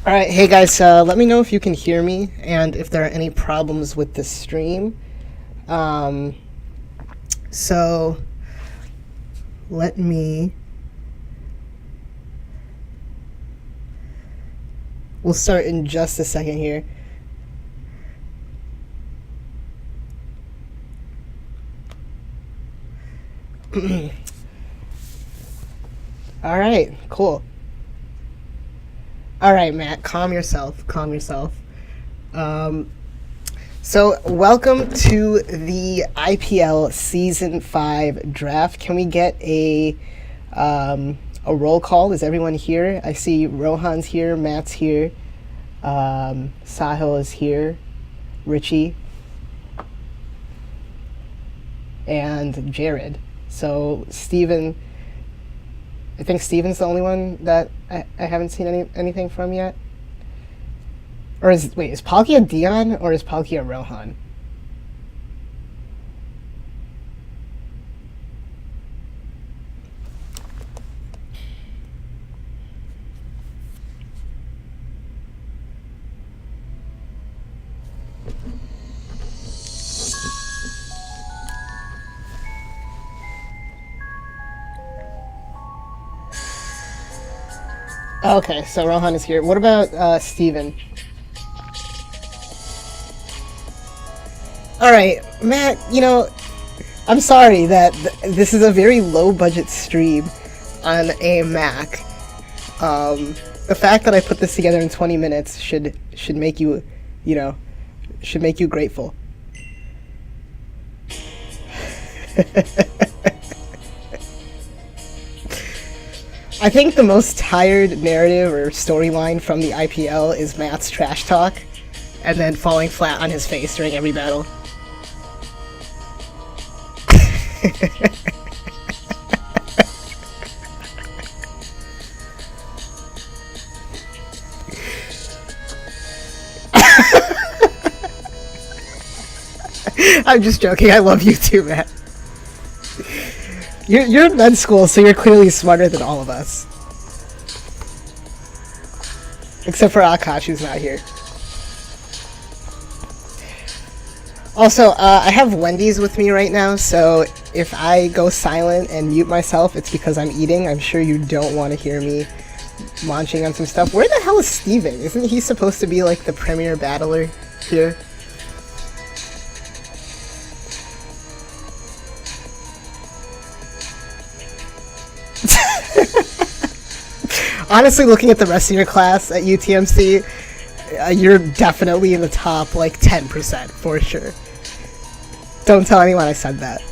All right, hey guys, let me know if you can hear me and if there are any problems with the stream. Um, so let me. We'll start in just a second here. All right, cool. All right, Matt, calm yourself. Calm yourself. So, welcome to the IPL Season 5 draft. Can we get a roll call? Is everyone here? I see Rohan's here, Matt's here, Sahil is here, Richie, and Jared. So, Steven, I think Steven's the only one that I haven't seen anything from yet. Or is Palkia Dion or is Palkia Rohan? Okay, so Rohan is here. What about Steven? Alright, Matt, I'm sorry that this is a very low-budget stream on a Mac. The fact that I put this together in 20 minutes should make you, should make you grateful. I think the most tired narrative or storyline from the IPL is Matt's trash talk and then falling flat on his face during every battle. I'm just joking. I love you too, Matt. You're in med school, so you're clearly smarter than all of us. Except for Akash, who's not here. Also, I have Wendy's with me right now, so if I go silent and mute myself, it's because I'm eating. I'm sure you don't want to hear me munching on some stuff. Where the hell is Steven? Isn't he supposed to be like the premier battler here? Honestly, looking at the rest of your class at UTMC, you're definitely in the top, like, 10% for sure. Don't tell anyone I said that.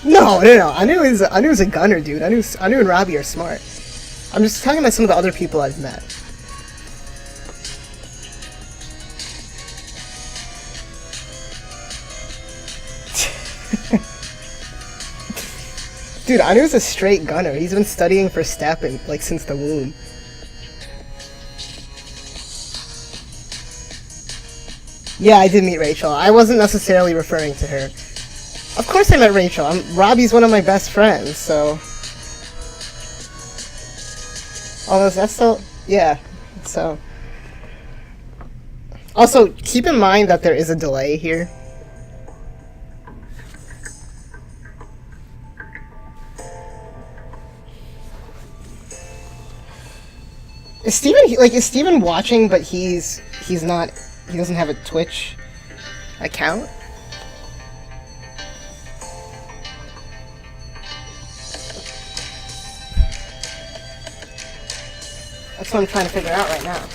No. Anu is a gunner, dude. Anu and Robbie are smart. I'm just talking about some of the other people I've met. Dude, Anu's a straight gunner. He's been studying for step like since the womb. Yeah, I did meet Rachel. I wasn't necessarily referring to her. Of course I met Rachel. Robbie's one of my best friends, so... Although that's still... Yeah, so... Also, keep in mind that there is a delay here. Is Steven watching, but he's not, he doesn't have a Twitch account? That's what I'm trying to figure out right now.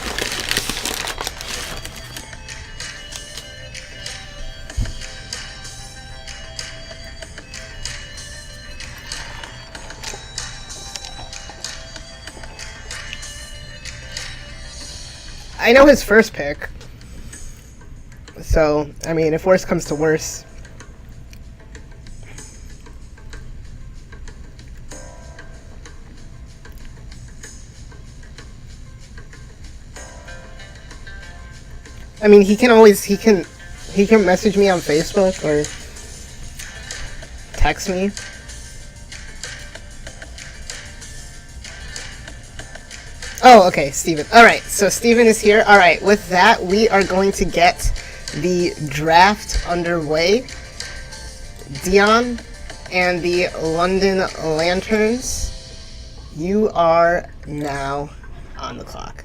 I know his first pick, so, I mean, if worse comes to worse. I mean, he can message me on Facebook or text me. Oh, okay, Steven. Alright, so Steven is here. Alright, with that, we are going to get the draft underway. Dion and the London Lanterns, you are now on the clock.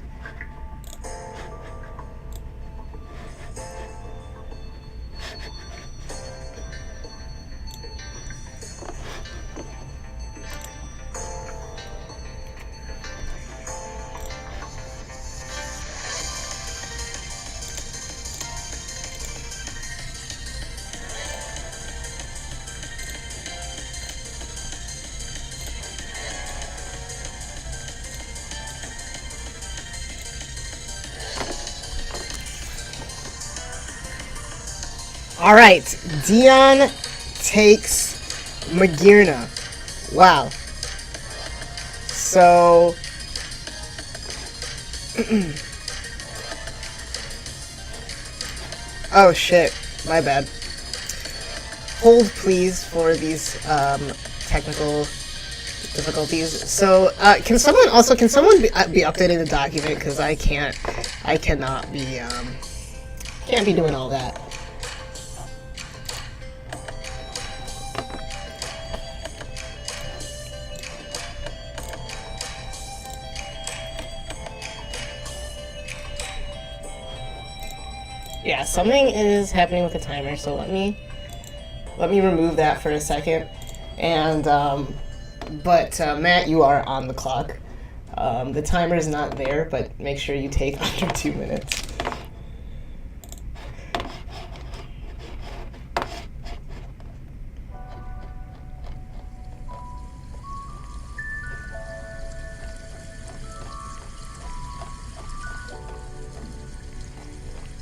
Alright, Dion takes Magirna. Wow. So... oh shit, my bad. Hold please for these technical difficulties. So, can someone be updating the document? Because I cannot be, can't be doing all that. Yeah, something is happening with the timer, so let me remove that for a second, and But Matt, you are on the clock. The timer is not there, but make sure you take under 2 minutes.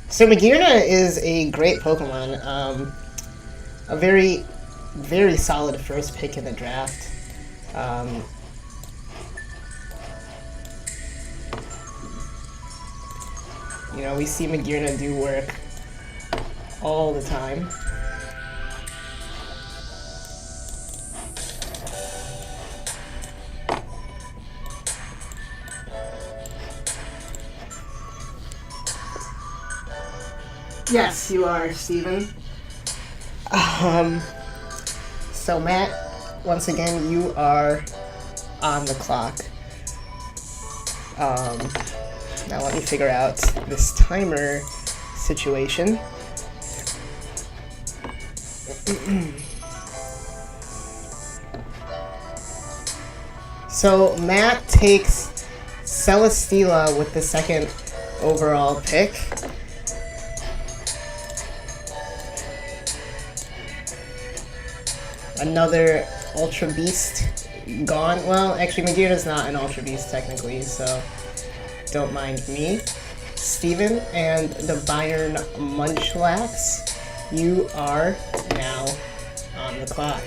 So Magearna is a great Pokemon. A very, very solid first pick in the draft. You know, we see Magearna do work all the time. Yes, you are, Steven. So Matt, once again, you are on the clock. Now let me figure out this timer situation. So Matt takes Celesteela with the second overall pick. Another Ultra Beast gone. Well, actually, Magearna's not an Ultra Beast technically, so don't mind me. Steven and the Bayern Munchlax, you are now on the clock.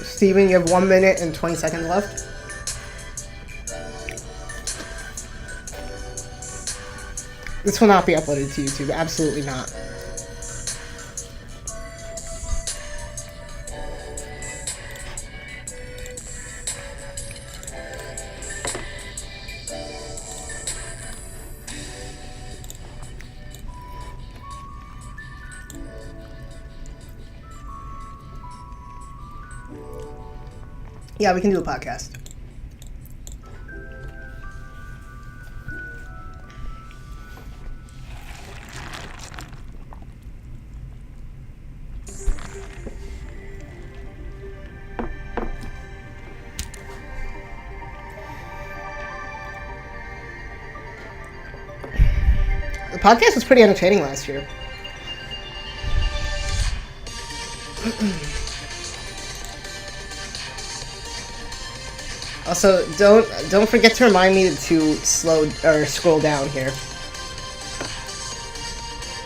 Steven, you have 1 minute and 20 seconds left. This will not be uploaded to YouTube. Absolutely not. Yeah, we can do a podcast. The podcast was pretty entertaining last year. Also, don't forget to remind me to scroll down here.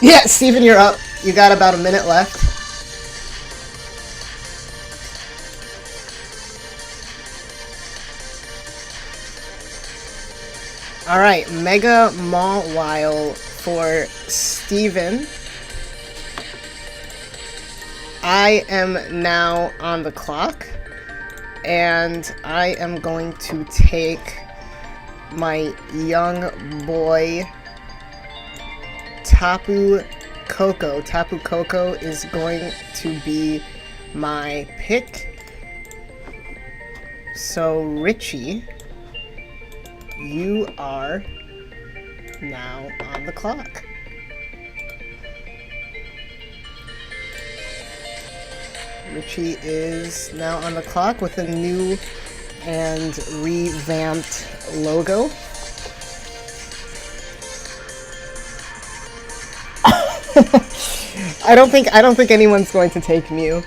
Yeah, Steven, you're up. You got about a minute left. Alright, Mega Mawile for Steven. I am now on the clock. And I am going to take my young boy Tapu Koko. Tapu Koko is going to be my pick. So Richie, you are now on the clock. Richie is now on the clock with a new and revamped logo. I don't think anyone's going to take Mew.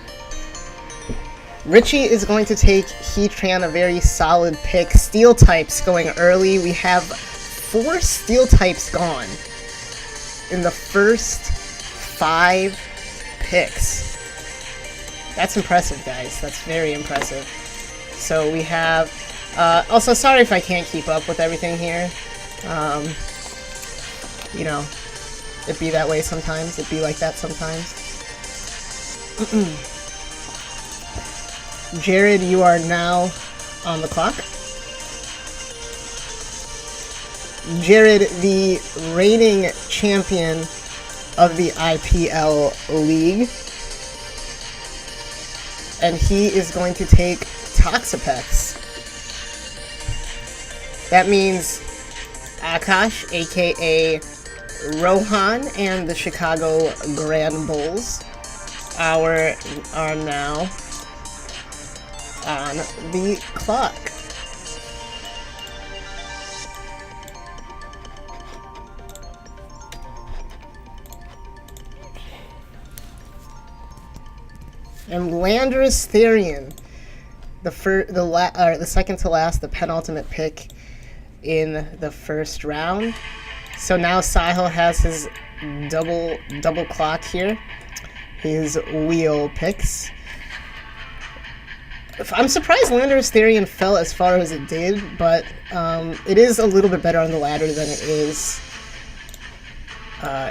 Richie is going to take Heatran, a very solid pick. Steel types going early. We have 4 steel types gone in the first 5 picks. That's impressive, guys. That's very impressive. So we have... also, sorry if I can't keep up with everything here. You know, it be that way sometimes. It be like that sometimes. Jared, you are now on the clock. Jared, the reigning champion of the IPL League. And he is going to take Toxapex. That means Akash, aka Rohan, and the Chicago Grand Bulls are now on the clock. And Landorus Therian, the second to last, the penultimate pick in the first round. So now Sahil has his double clock here. His wheel picks. I'm surprised Landorus Therian fell as far as it did, but it is a little bit better on the ladder than it is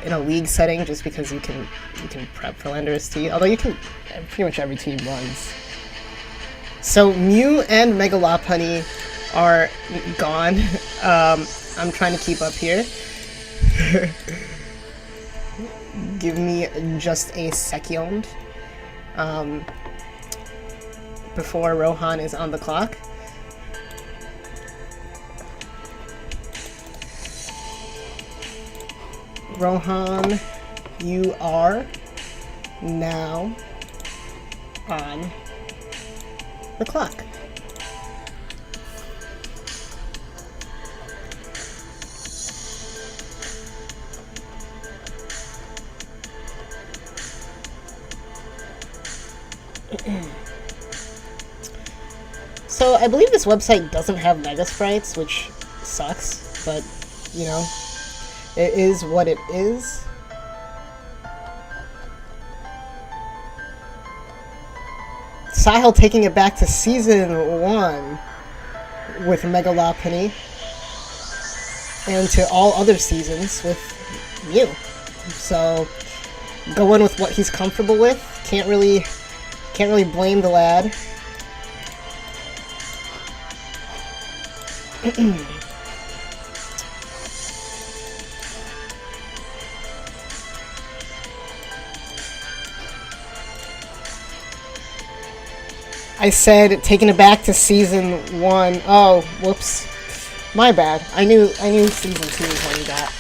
in a league setting, just because you can prep for Landorus T. Although you can, pretty much every team runs. So Mew and Mega Lopunny are gone. I'm trying to keep up here. Give me just a second before Rohan is on the clock. Rohan, you are now on the clock. So I believe this website doesn't have Mega Sprites, which sucks, but you know, it is what it is. Sahil taking it back to Season 1 with Mega Lopunny, and to all other seasons with Mew. So, going with what he's comfortable with. Can't really blame the lad. I said taking it back to Season 1. Oh, whoops. My bad. I knew Season 2 was when you got.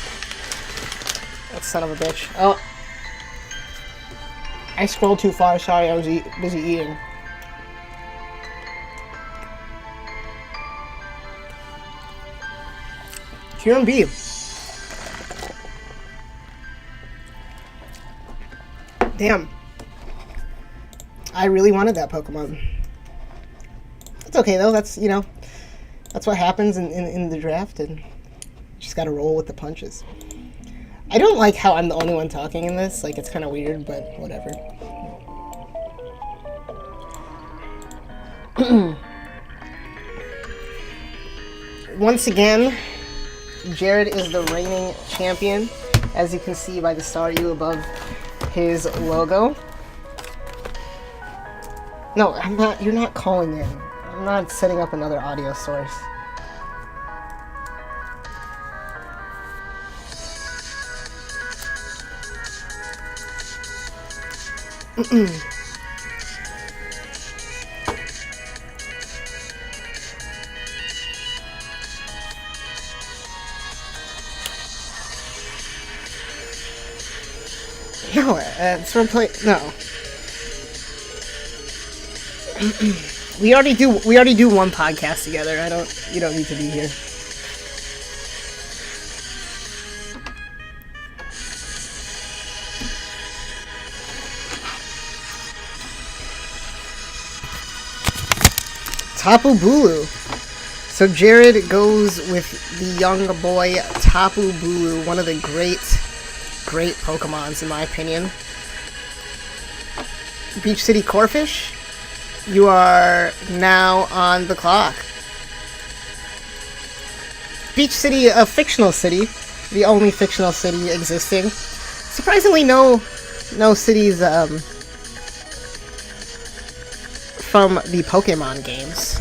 That son of a bitch. Oh. I scrolled too far. Sorry, I was busy eating. QMB. Damn. I really wanted that Pokemon. It's okay though, that's, you know, that's what happens in the draft, and you just gotta roll with the punches. I don't like how I'm the only one talking in this, like, it's kind of weird, but whatever. Once again, Jared is the reigning champion, as you can see by the Staryu above his logo. No, I'm not. You're not calling in. I'm not setting up another audio source. No, it's replay. No. We already do one podcast together. You don't need to be here. Tapu Bulu. So Jared goes with the young boy Tapu Bulu, one of the great Pokemons in my opinion. Beach City Corefish, you are now on the clock. Beach City, a fictional city, the only fictional city existing. Surprisingly, no cities from the Pokemon games.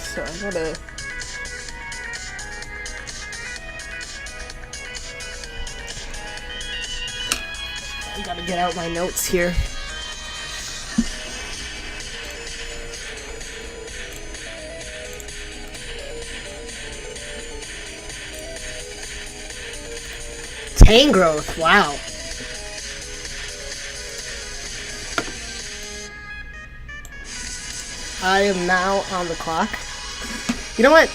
So I gotta get out my notes here. Tangrowth, wow. I am now on the clock. You know what?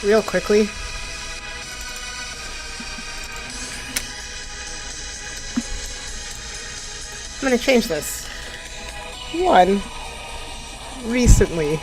Real quickly. I'm gonna change this. One. Recently.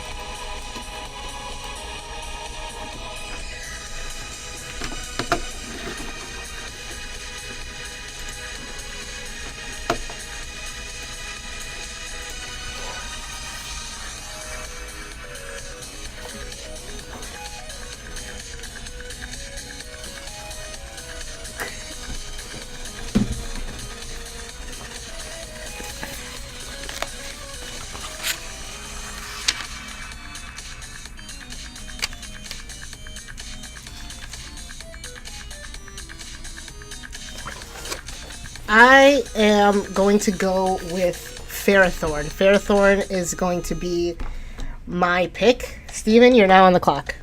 I am going to go with Ferrothorn. Ferrothorn is going to be my pick. Steven, you're now on the clock.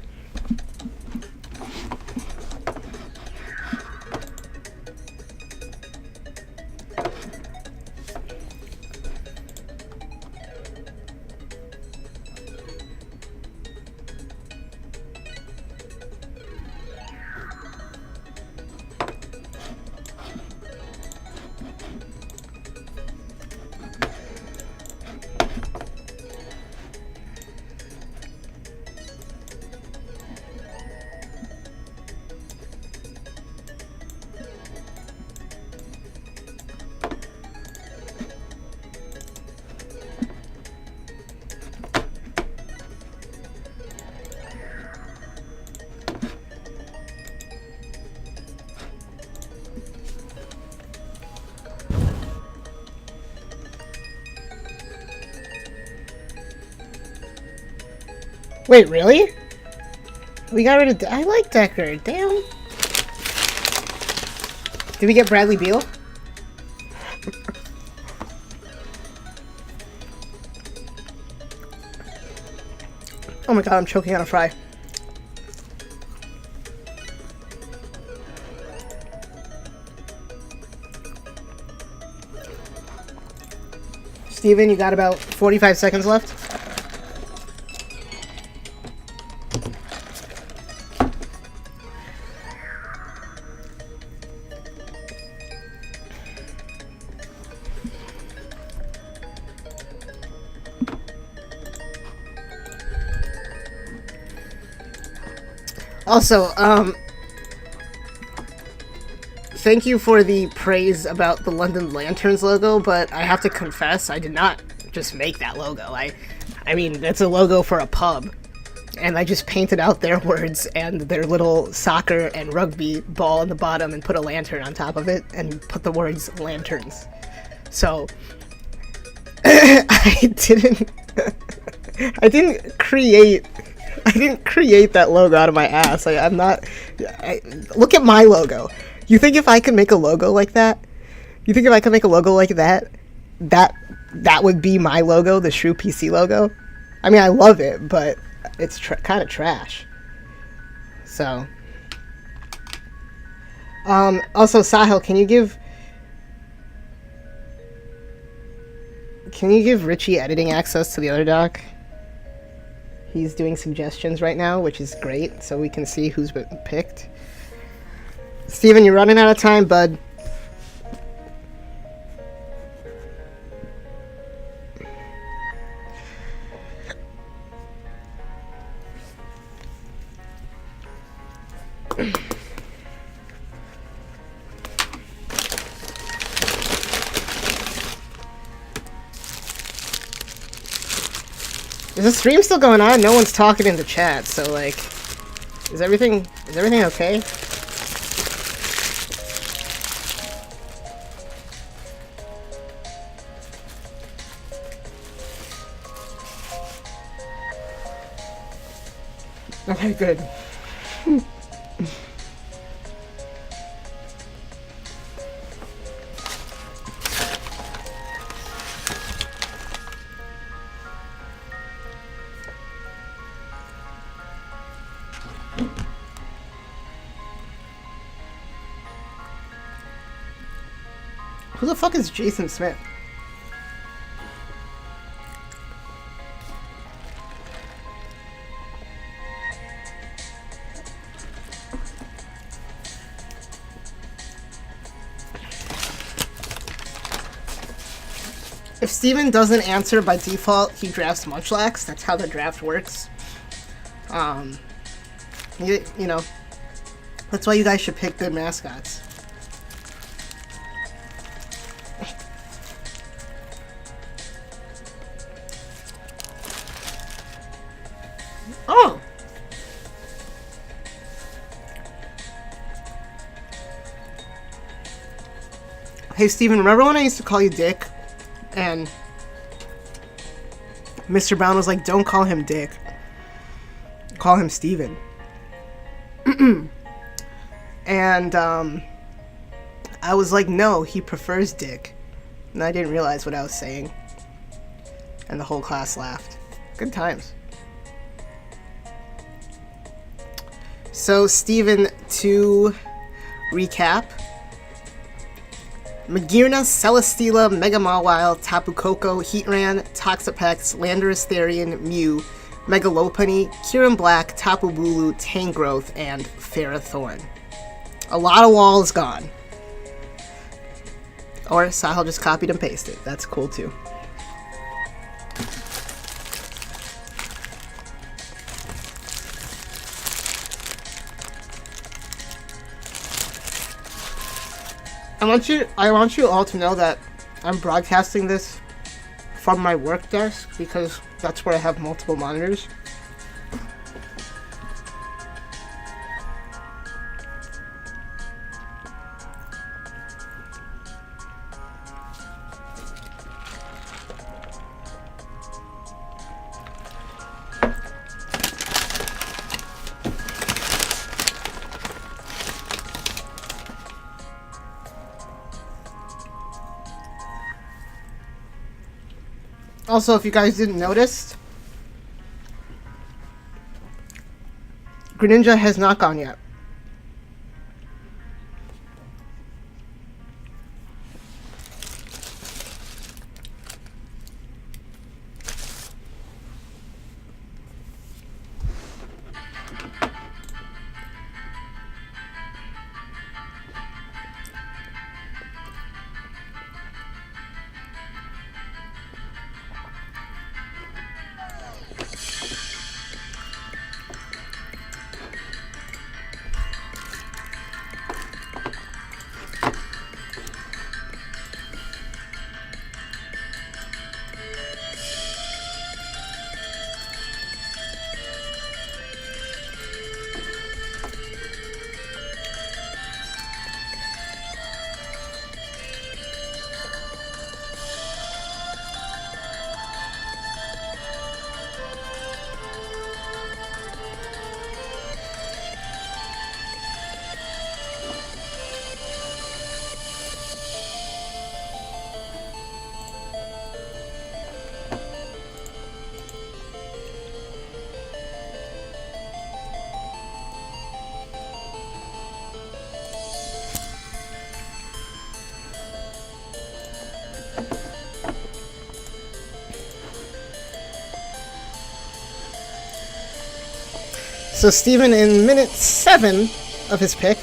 Wait, really? We got rid of... I like Decker. Damn. Did we get Bradley Beal? Oh my god, I'm choking on a fry. Steven, you got about 45 seconds left. Also, thank you for the praise about the London Lanterns logo, but I have to confess, I did not just make that logo. I mean, that's a logo for a pub, and I just painted out their words and their little soccer and rugby ball on the bottom and put a lantern on top of it and put the words lanterns. So, I didn't create that logo out of my ass. Look at my logo. You think if I could make a logo like that? You think if I could make a logo like that would be my logo, the Shrew PC logo? I mean, I love it, but it's kind of trash. So, also Sahil, can you give Richie editing access to the other doc? He's doing suggestions right now, which is great, so we can see who's been picked. Steven, you're running out of time, bud. Is the stream still going on? No one's talking in the chat, so like, is everything okay? Okay, good. Who the fuck is Jason Smith? If Steven doesn't answer by default, he drafts Munchlax. That's how the draft works. You know, that's why you guys should pick good mascots. Oh! Hey, Steven, remember when I used to call you Dick? And Mr. Brown was like, don't call him Dick. Call him Steven. And I was like, no, he prefers Dick. And I didn't realize what I was saying. And the whole class laughed. Good times. So, Steven, to recap, Magearna, Celesteela, Mega Mawile, Tapu Koko, Heatran, Toxapex, Landorus Therian, Mew, Mega Lopunny, Kyurem Black, Tapu Bulu, Tangrowth, and Ferrothorn. A lot of walls gone. Or Sahil just copied and pasted. That's cool too. I want you all to know that I'm broadcasting this from my work desk because that's where I have multiple monitors. Also, if you guys didn't notice, Greninja has not gone yet. So Steven in minute 7 of his pick.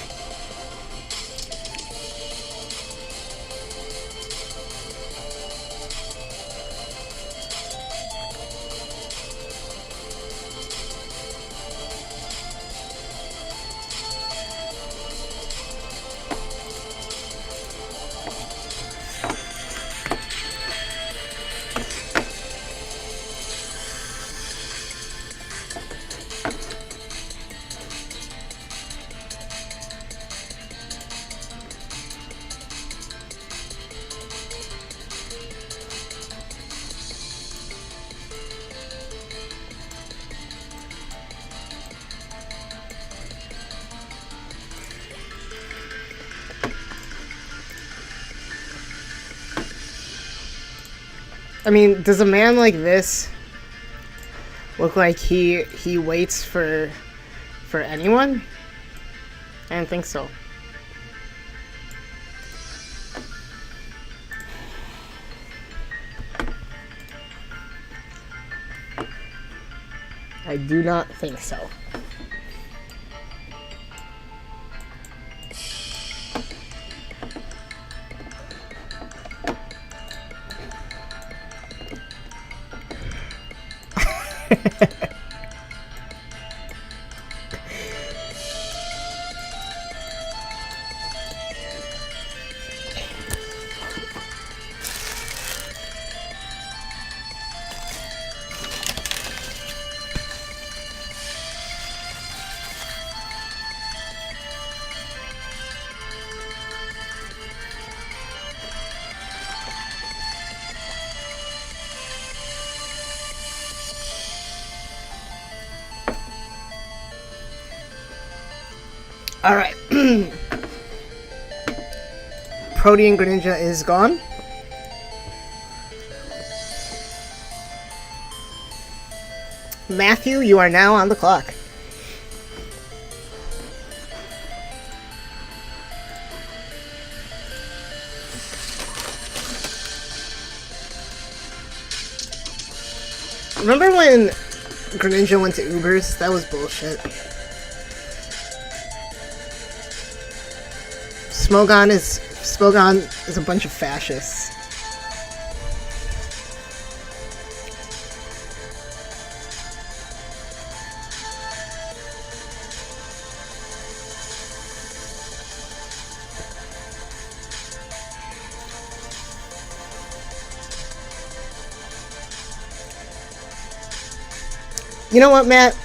I mean, does a man like this look like he waits for anyone? I don't think so. I do not think so. All right. Protean Greninja is gone. Matthew, you are now on the clock. Remember when Greninja went to Ubers? That was bullshit. Smogon is a bunch of fascists. You know what, Matt?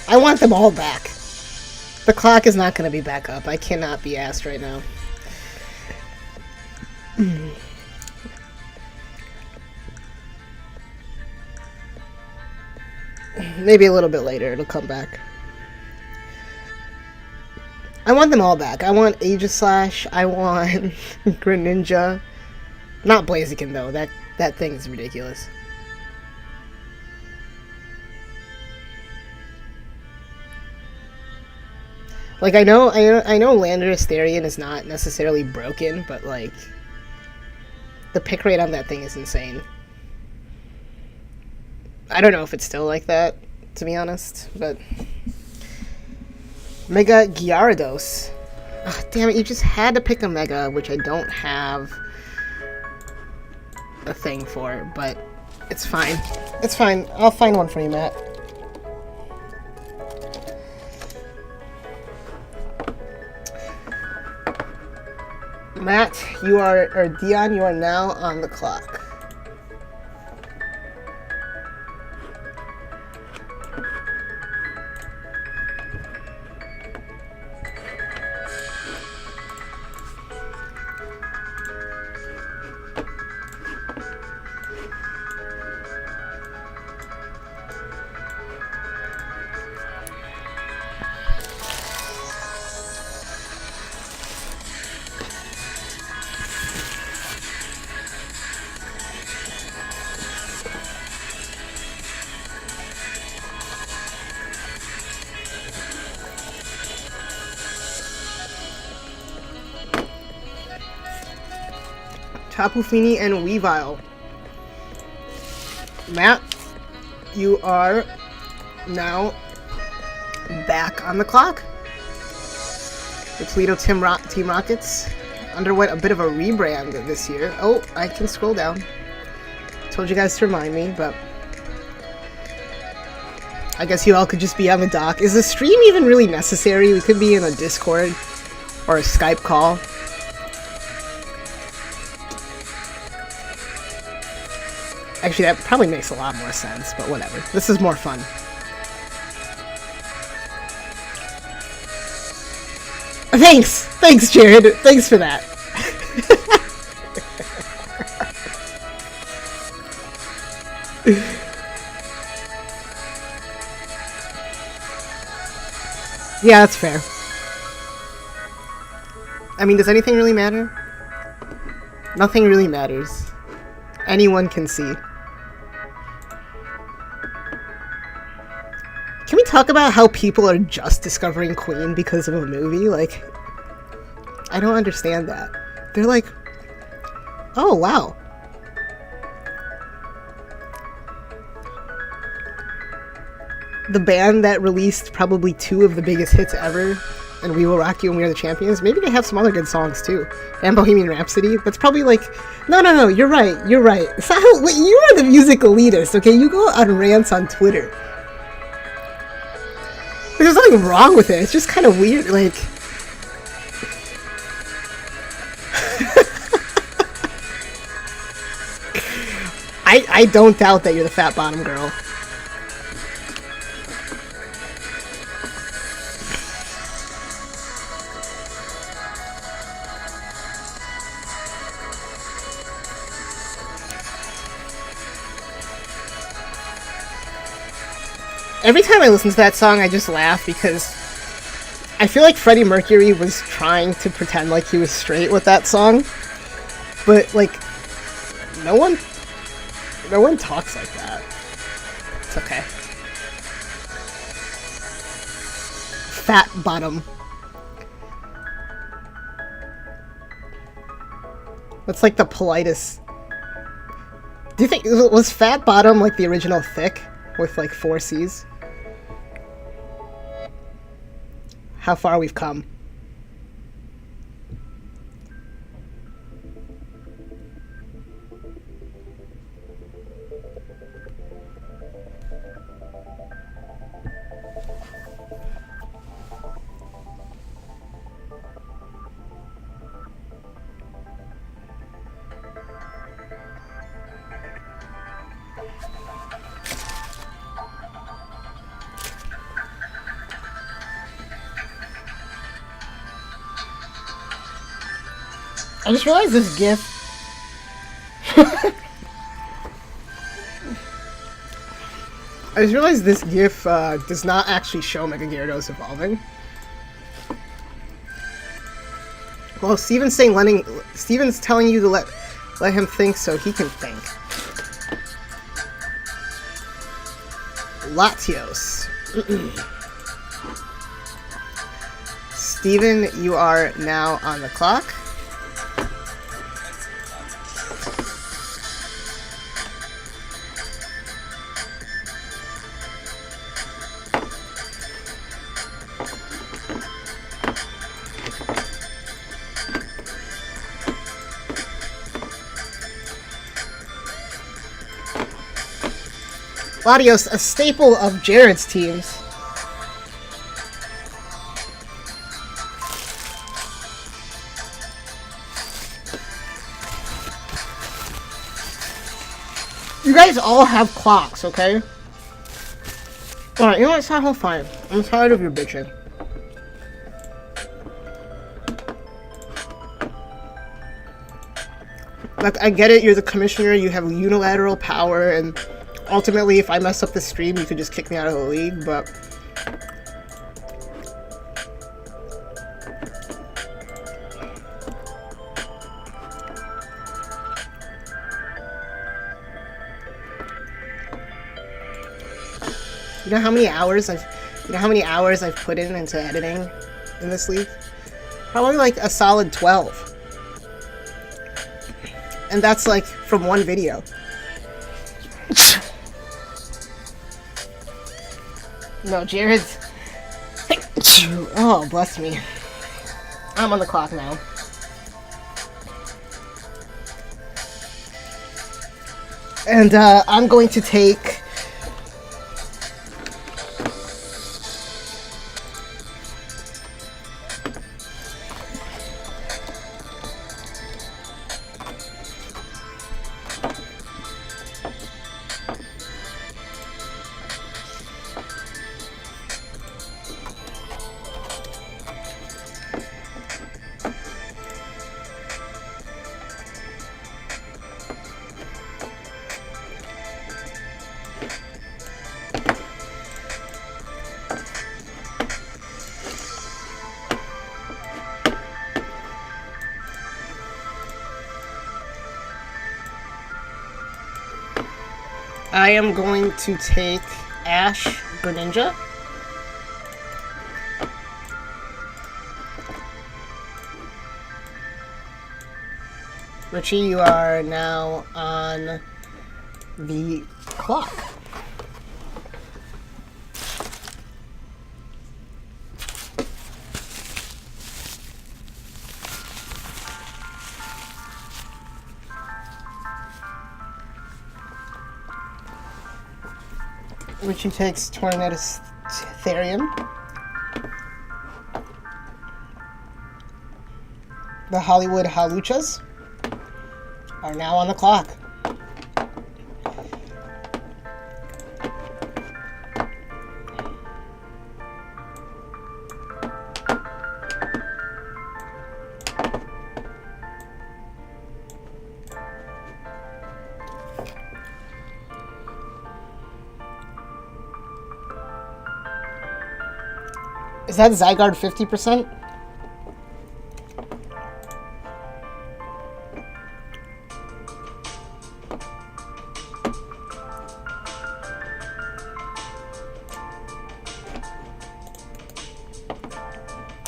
I want them all back. The clock is not going to be back up. I cannot be asked right now. Maybe a little bit later it'll come back. I want them all back. I want Aegislash. I want Greninja. Not Blaziken though. That thing is ridiculous. Like, I know Landorus Therian is not necessarily broken, but, like, the pick rate on that thing is insane. I don't know if it's still like that, to be honest, but... Mega Gyarados. Oh, damn it, you just had to pick a Mega, which I don't have a thing for, but it's fine. It's fine. I'll find one for you, Matt. Matt, or Dion, you are now on the clock. Tapu Fini and Weavile. Matt, you are now back on the clock. The Toledo Team Rockets underwent a bit of a rebrand this year. Oh, I can scroll down. Told you guys to remind me, but I guess you all could just be on the dock. Is the stream even really necessary? We could be in a Discord or a Skype call. Actually, that probably makes a lot more sense, but whatever. This is more fun. Thanks! Thanks, Jared! Thanks for that. Yeah, that's fair. I mean, does anything really matter? Nothing really matters. Anyone can see. Can we talk about how people are just discovering Queen because of a movie? Like, I don't understand that. They're like, oh, wow. The band that released probably 2 of the biggest hits ever, and We Will Rock You and We Are the Champions, maybe they have some other good songs too. And Bohemian Rhapsody, that's probably like, no, you're right. It's not how, wait, you are the music elitist, okay? You go on rants on Twitter. There's nothing wrong with it, it's just kind of weird, like... I don't doubt that you're the fat bottom girl. Every time I listen to that song, I just laugh because I feel like Freddie Mercury was trying to pretend like he was straight with that song, but like no one talks like that. It's okay. Fat bottom. That's like the politest. Do you think was fat bottom like the original thick with like 4 C's? How far we've come. I just realized this GIF. I just realized this GIF does not actually show Mega Gyarados evolving. Well, Steven's telling you to let him think so he can think. Latios. Steven, you are now on the clock. Latios, a staple of Jared's teams. You guys all have clocks, okay? Alright, you know what? It's not fine. I'm tired of your bitching. Like, I get it, you're the commissioner, you have unilateral power, and ultimately, if I mess up the stream, you could just kick me out of the league, but... You know how many hours I've put into editing in this league? Probably like a solid 12. And that's like from one video. No, Jared's Oh, bless me. I'm on the clock now. And I'm going to take... I am going to take Ash Greninja. Richie, you are now on the clock. Richie takes Tornadus Therian. The Hollywood Haluchas are now on the clock. Is that Zygarde 50%?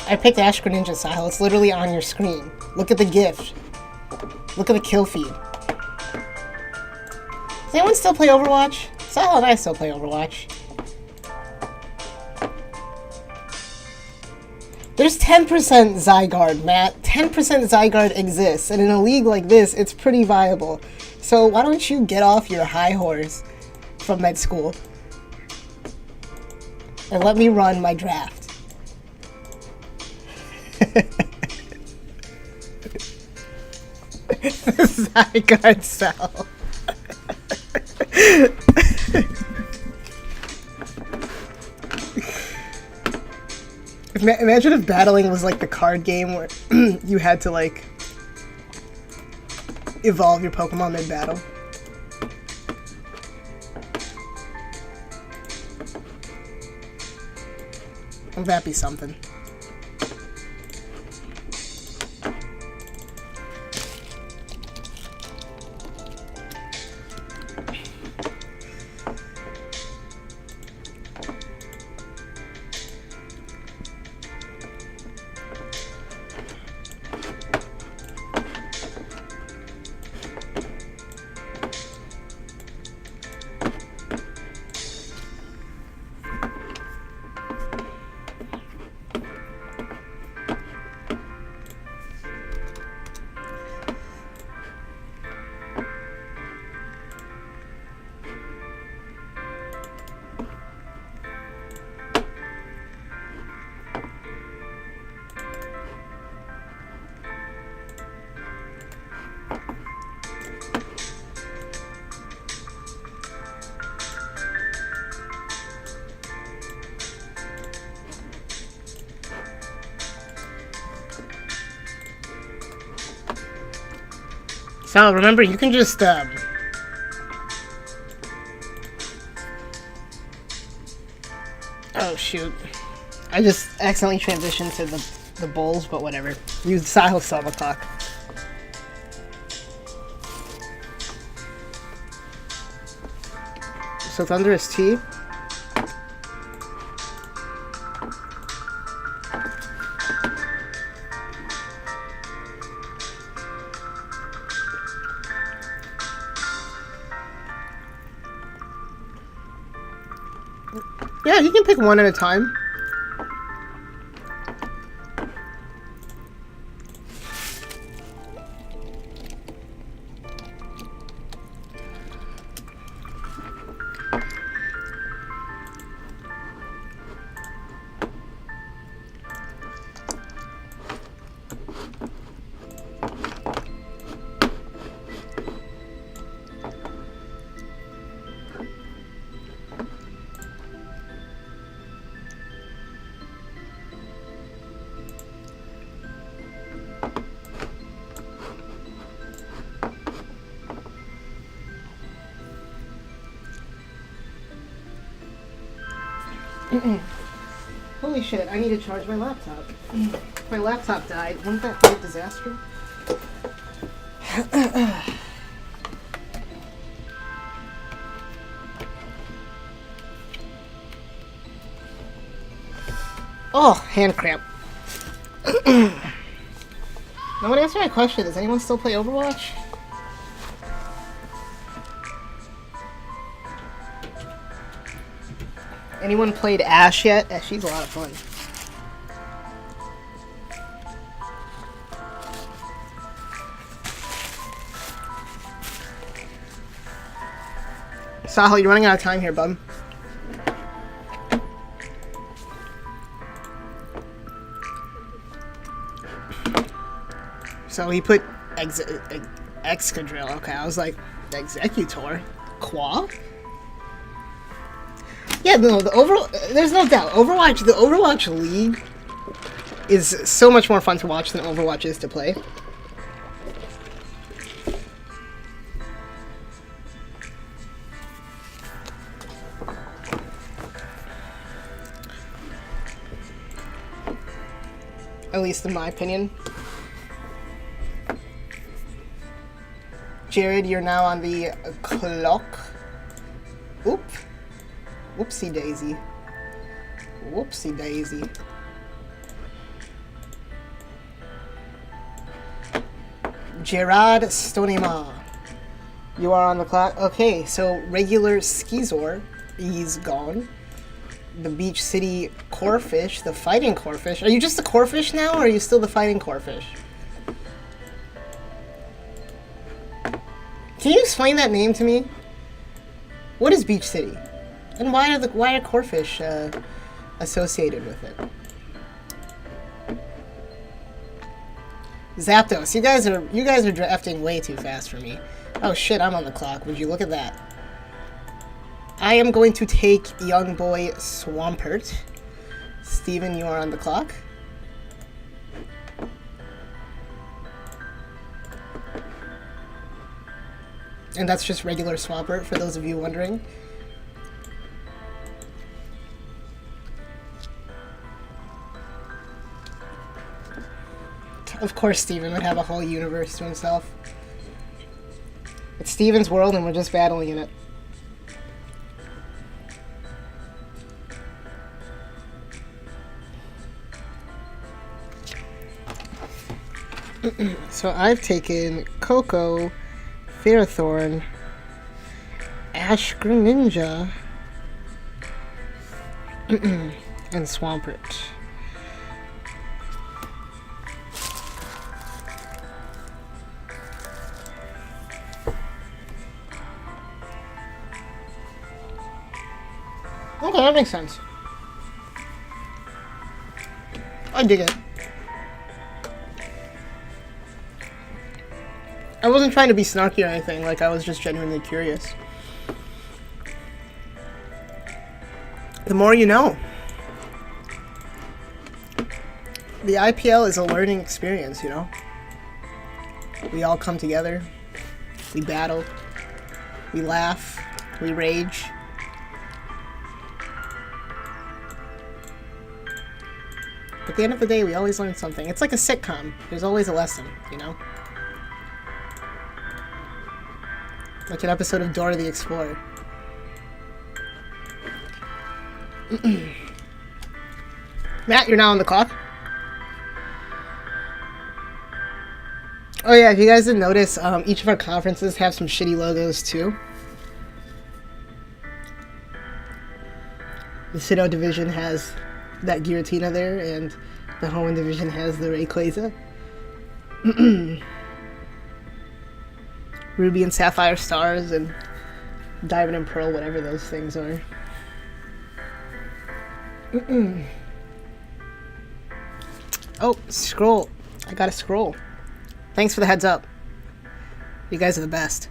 I picked Ash Greninja, Sahil. It's literally on your screen. Look at the gift. Look at the kill feed. Does anyone still play Overwatch? Sahil and I still play Overwatch. There's 10% Zygarde, Matt. 10% Zygarde exists, and in a league like this, it's pretty viable. So why don't you get off your high horse from med school and let me run my draft? Zygarde cell. Imagine if battling was like the card game where you had to like evolve your Pokemon mid-battle. Wouldn't that be something? Sal, remember, you can just, Oh, shoot. I just accidentally transitioned to the bowls, but whatever. Use Sahil still on the clock. So Thunder is T. Yeah, you can pick one at a time. Holy shit, I need to charge my laptop. My laptop died. Wouldn't that be a disaster? Oh, hand cramp. No one answered my question. Does anyone still play Overwatch? Anyone played Ash yet? She's a lot of fun. Sahil, you're running out of time here, bub. So he put Excadrill. Okay, I was like, Executor? Qua? Yeah, no, there's no doubt. The Overwatch League is so much more fun to watch than Overwatch is to play. At least in my opinion. Jared, you're now on the clock. Oop. Whoopsie daisy. Whoopsie daisy. Gerard Stonema. You are on the clock. Okay, so regular Skizor, he's gone. The Beach City Corefish, the Fighting Corefish. Are you just the Corefish now, or are you still the Fighting Corefish? Can you explain that name to me? What is Beach City? And why are Corefish associated with it? Zapdos, you guys are drafting way too fast for me. Oh shit, I'm on the clock. Would you look at that? I am going to take young boy Swampert. Steven, you are on the clock. And that's just regular Swampert, for those of you wondering. Of course Steven would have a whole universe to himself. It's Steven's world and we're just battling in it. So I've taken Coco, Ferrothorn, Ash Greninja, and Swampert. Okay, that makes sense. I dig it. I wasn't trying to be snarky or anything, like I was just genuinely curious. The more you know. The IPL is a learning experience, you know? We all come together, we battle, we laugh, we rage. At the end of the day, we always learn something. It's like a sitcom. There's always a lesson, you know? Like an episode of Dora the Explorer. Matt, you're now on the clock. Oh yeah, if you guys didn't notice, each of our conferences have some shitty logos too. The Sinnoh division has that Giratina there, and the Hoenn division has the Rayquaza. Ruby and Sapphire Stars and Diamond and Pearl, whatever those things are. Oh, scroll. I got a scroll. Thanks for the heads up. You guys are the best.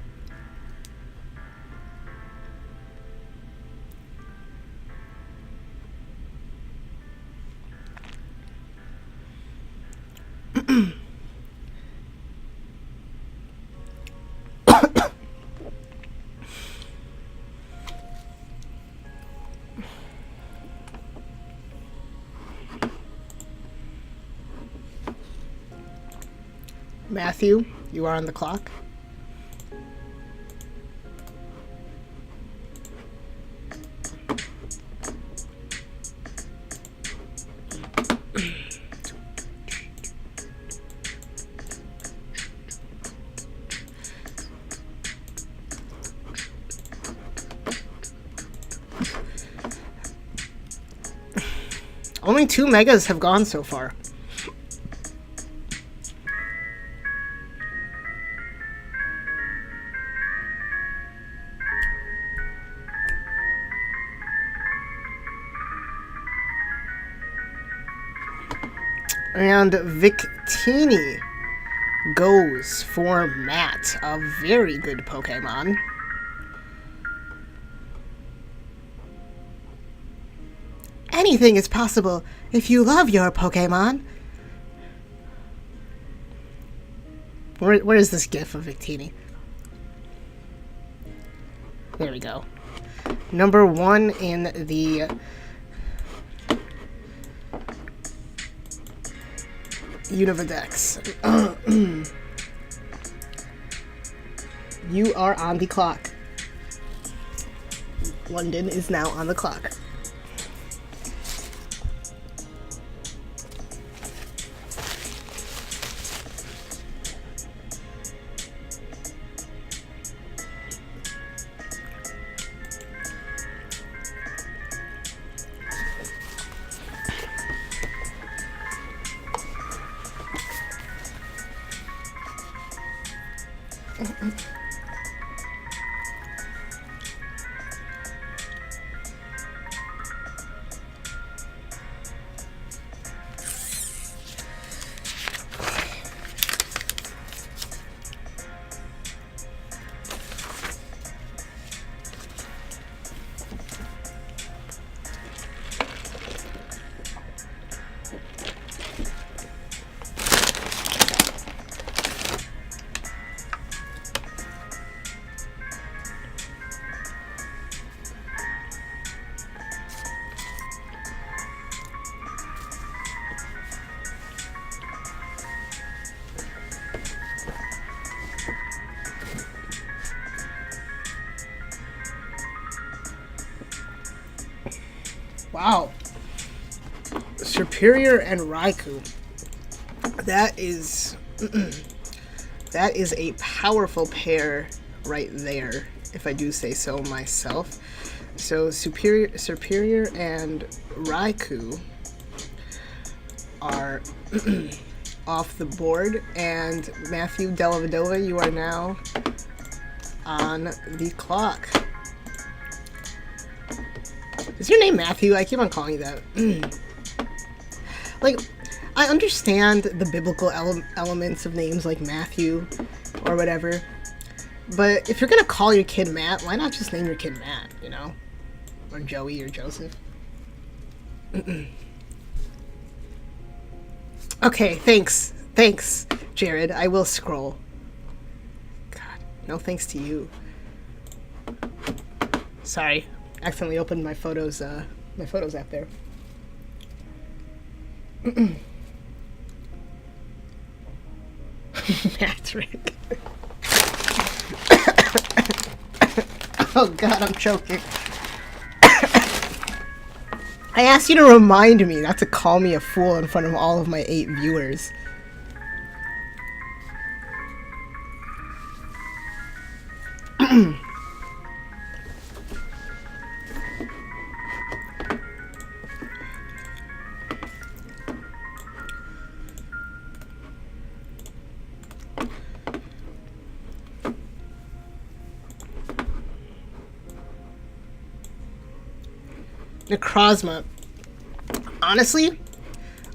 Matthew, you are on the clock. Only 2 megas have gone so far. And Victini goes for Matt, a very good Pokemon. Anything is possible if you love your Pokemon. Where is this gif of Victini? There we go. Number 1 in the Univadex. You are on the clock. London is now on the clock. Wow. Superior and Raikou. That is that is a powerful pair right there, if I do say so myself. So Superior and Raikou are off the board, and Matthew Dellavedova, you are now on the clock. Is your name Matthew? I keep on calling you that. Like, I understand the biblical elements of names like Matthew or whatever, but if you're gonna call your kid Matt, why not just name your kid Matt, you know? Or Joey or Joseph. Okay, thanks, Jared. I will scroll. God, no thanks to you. Sorry. Accidentally opened my photos app there. Patrick. Oh God, I'm choking. I asked you to remind me not to call me a fool in front of all of my 8 viewers. Necrozma. Honestly,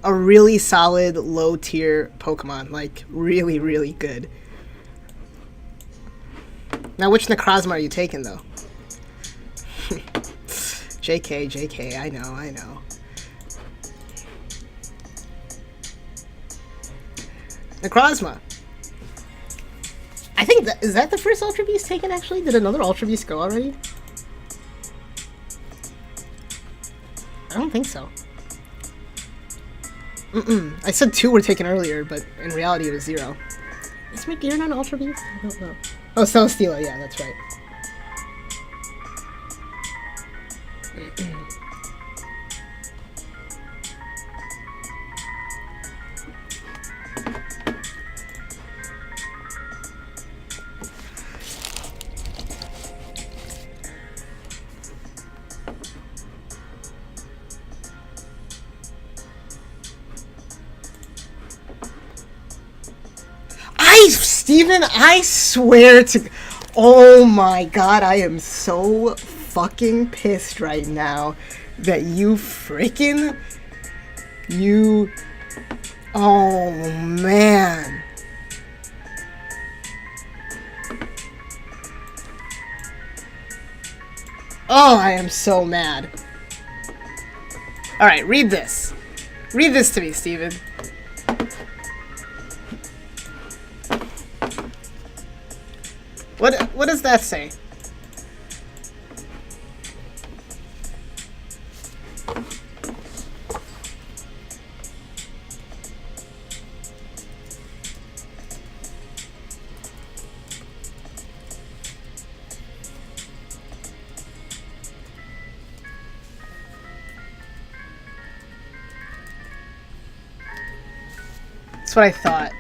a really solid low tier Pokemon. Like, really, really good. Now, which Necrozma are you taking, though? JK, I know. Necrozma. I think is that the first Ultra Beast taken, actually? Did another Ultra Beast go already? I don't think so. I said 2 were taken earlier, but in reality it was 0. Is my gear not Ultra Beast? I don't know. Oh, Celesteela, yeah, that's right. Steven, I swear to... Oh my god, I am so fucking pissed right now that you freaking... You... Oh, man. Oh, I am so mad. Alright, read this. Read this to me, Steven. What does that say? That's what I thought.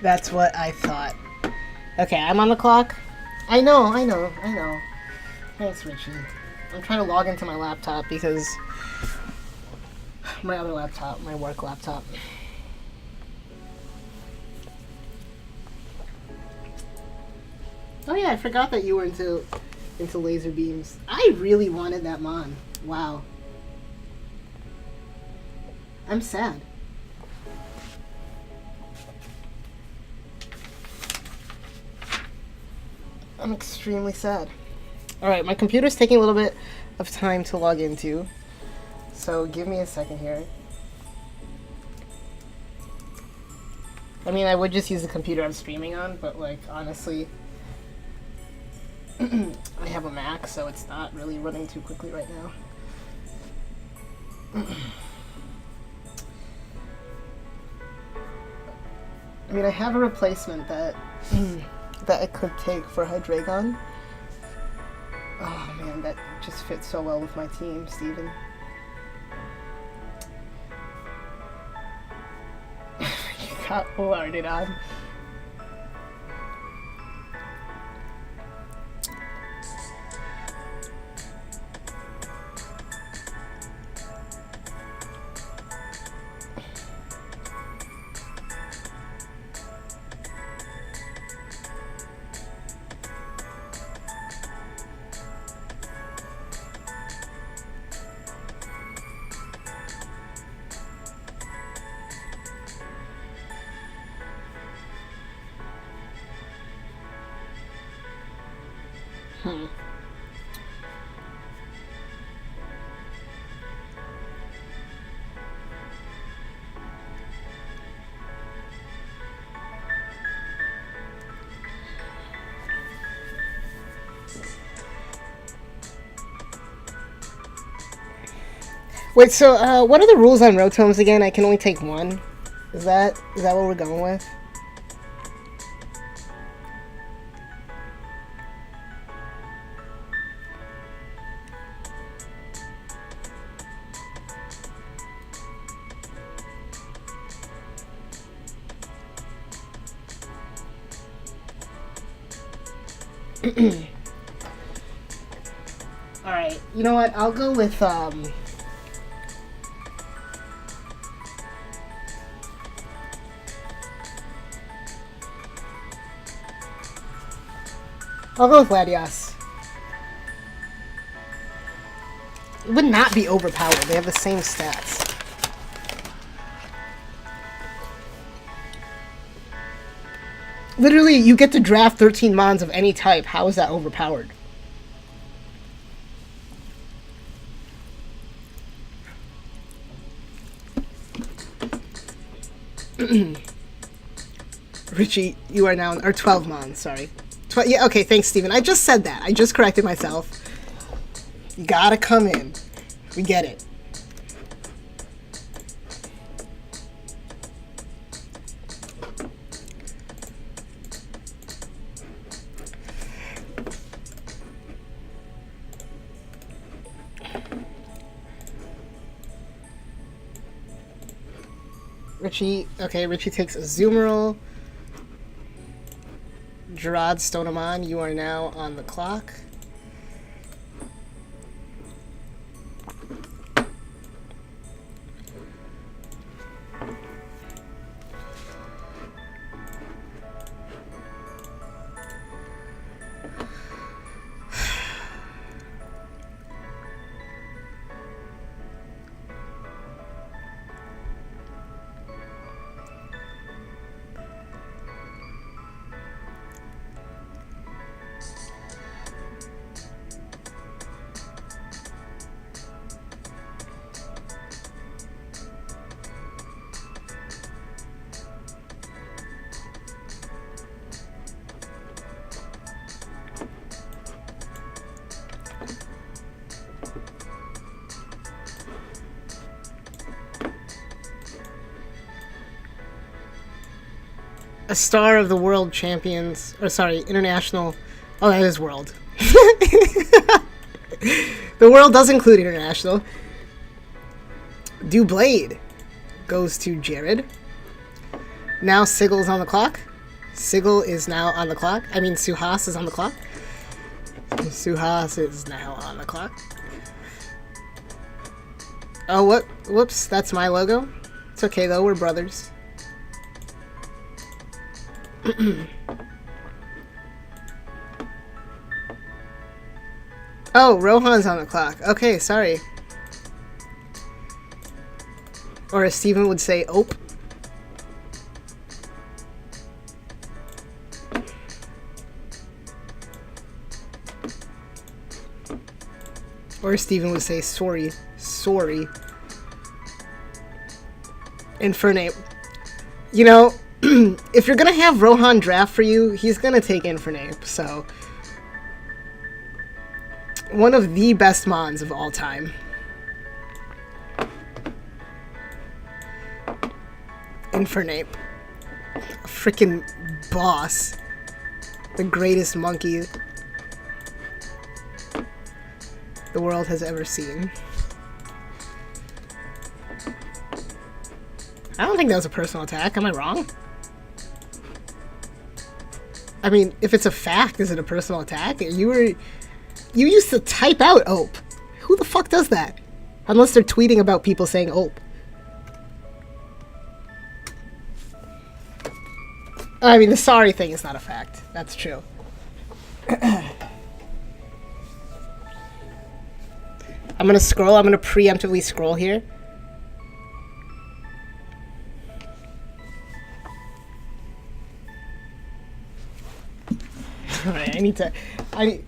That's what I thought. Okay, I'm on the clock. I know. Thanks, Richie. I'm trying to log into my laptop because my other laptop, my work laptop. Oh yeah, I forgot that you were into laser beams. I really wanted that Mon. Wow. I'm sad. I'm extremely sad. Alright, my computer's taking a little bit of time to log into. So give me a second here. I mean, I would just use the computer I'm streaming on, but like, honestly, I have a Mac, so it's not really running too quickly right now. I mean, I have a replacement that that it could take for Hydreigon. Oh man, that just fits so well with my team, Steven. You got larded on. Wait, so what are the rules on Rotoms again? I can only take one. Is that what we're going with? Alright, you know what? I'll go with, I'll go with Latias. It would not be overpowered. They have the same stats. Literally, you get to draft 13 Mons of any type. How is that overpowered? Richie, you are now... Or 12 Mons, sorry. Yeah, okay, thanks, Steven. I just said that. I just corrected myself. You gotta come in. We get it. Richie. Okay, Richie takes a Zoomerl. Gerard Stoneman, you are now on the clock. A star of the world champions, or sorry, international. Oh, that is world. The world does include international. Dublade goes to Jared. Now Sigel's on the clock. Sigel is now on the clock. I mean, Suhas is on the clock. Suhas is now on the clock. Oh, what? Whoops, that's my logo. It's okay though, we're brothers. Oh, Rohan's on the clock. Okay, sorry. Or as Steven would say, ope. Or Steven would say, sorry. Sorry. Infernape. You know, if you're gonna have Rohan draft for you, he's gonna take Infernape, so... One of the best mons of all time. Infernape. A freaking boss. The greatest monkey the world has ever seen. I don't think that was a personal attack. Am I wrong? I mean, if it's a fact, is it a personal attack? You used to type out OPE. Who the fuck does that? Unless they're tweeting about people saying OPE. I mean, the sorry thing is not a fact. That's true. I'm gonna scroll. I'm gonna preemptively scroll here. Alright, I need to... I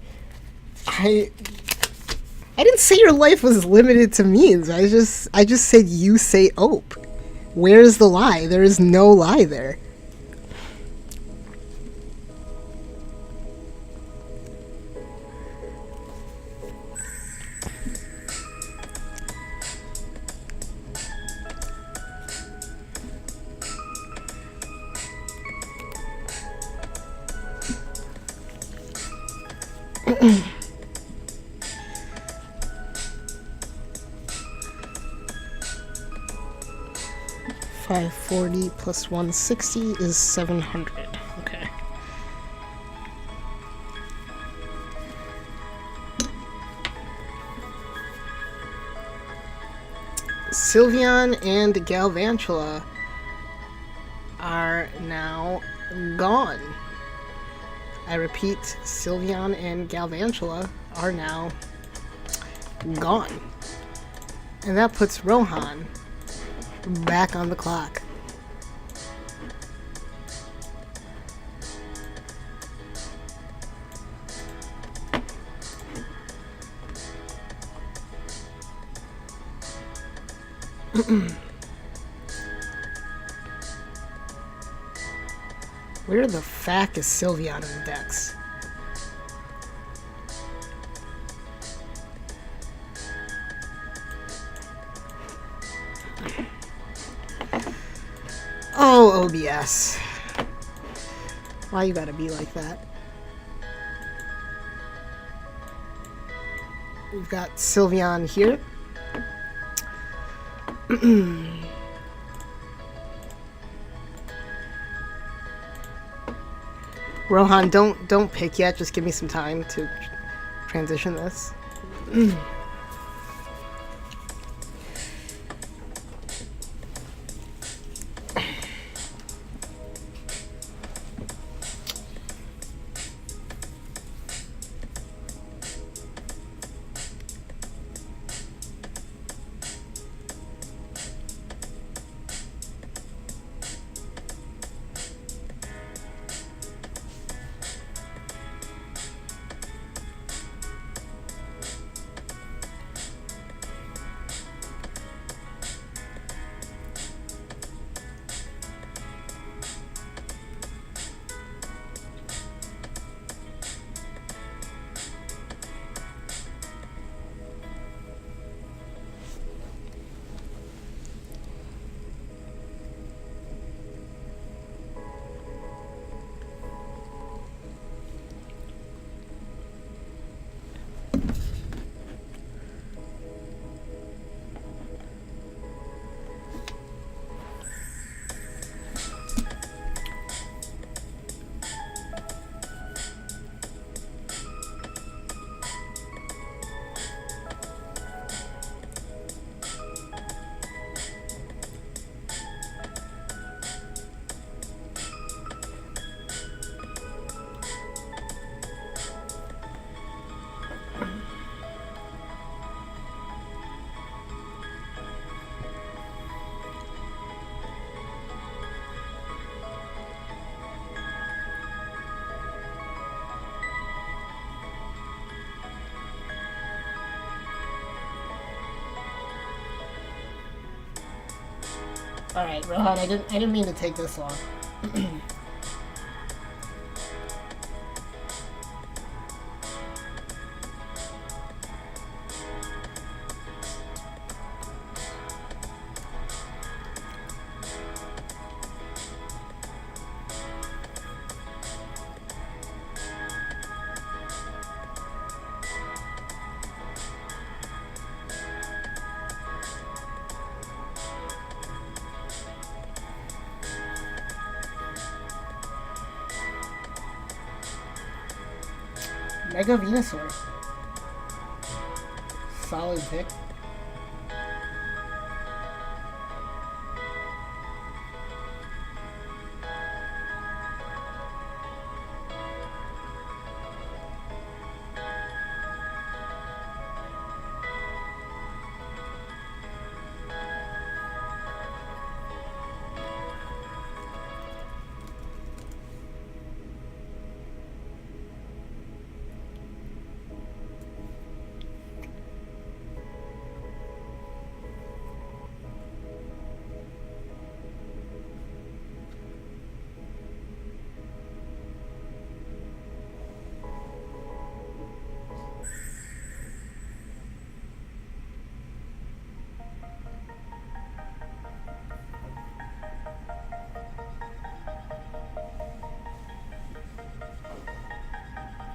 didn't say your life was limited to memes. I just said you say OPE. Where's the lie? There is no lie there. $540 plus $160 is $700. Okay. Sylveon and Galvantula are now gone. I repeat, Sylveon and Galvantula are now gone. And that puts Rohan back on the clock. Where the fuck is Sylveon in the decks? Oh, OBS. Why you gotta be like that? We've got Sylveon here. Rohan, don't pick yet. Just give me some time to transition this. All right, Rohan, I didn't mean to take this long. Mega Venusaur. Solid pick.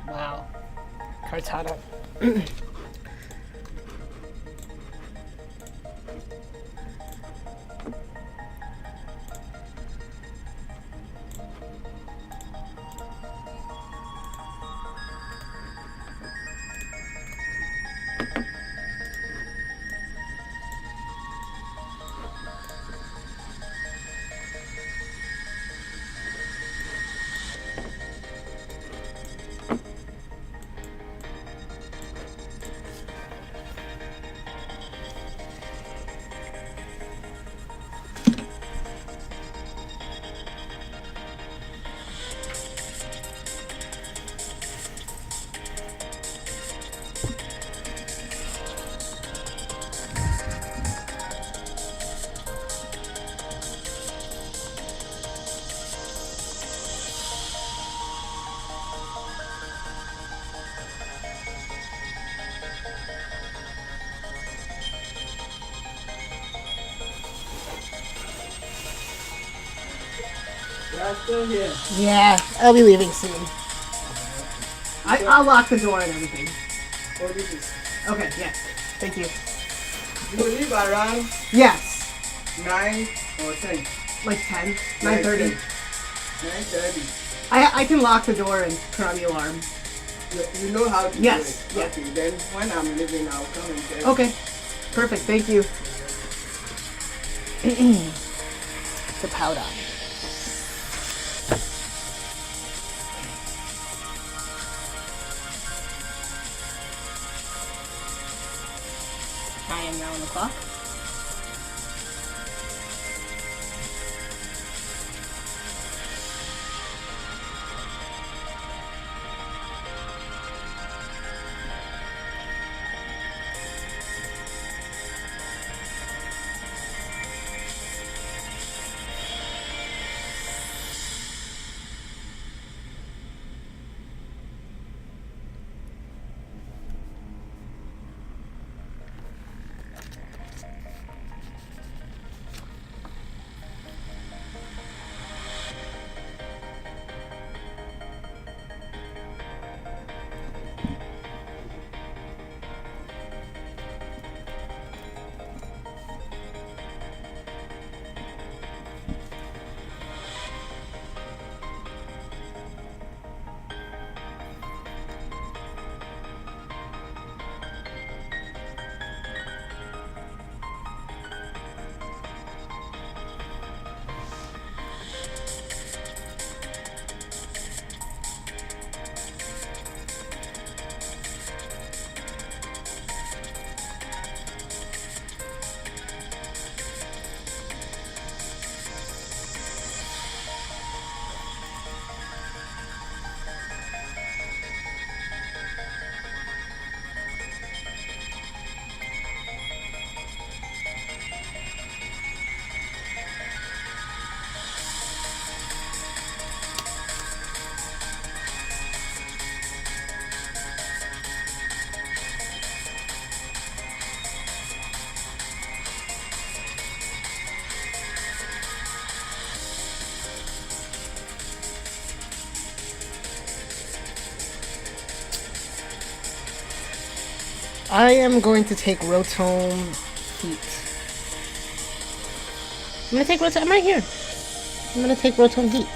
Wow. Kartana. Yeah, I'm still here. Yeah, I'll be leaving soon. I'll lock the door and everything. What is this? Okay, yes. Thank you. You will leave around Yes. 9 or 10. Like 10? 9:30. 9:30. I can lock the door and turn on the alarm. You know how to Yes, do yeah. it. Okay, then when I'm leaving, I'll come and get Okay. Perfect. Thank you. The powder. I am now on the clock. I am going to take Rotome Heat. I'm gonna take Rotome. I'm right here. I'm gonna take Rotome Heat.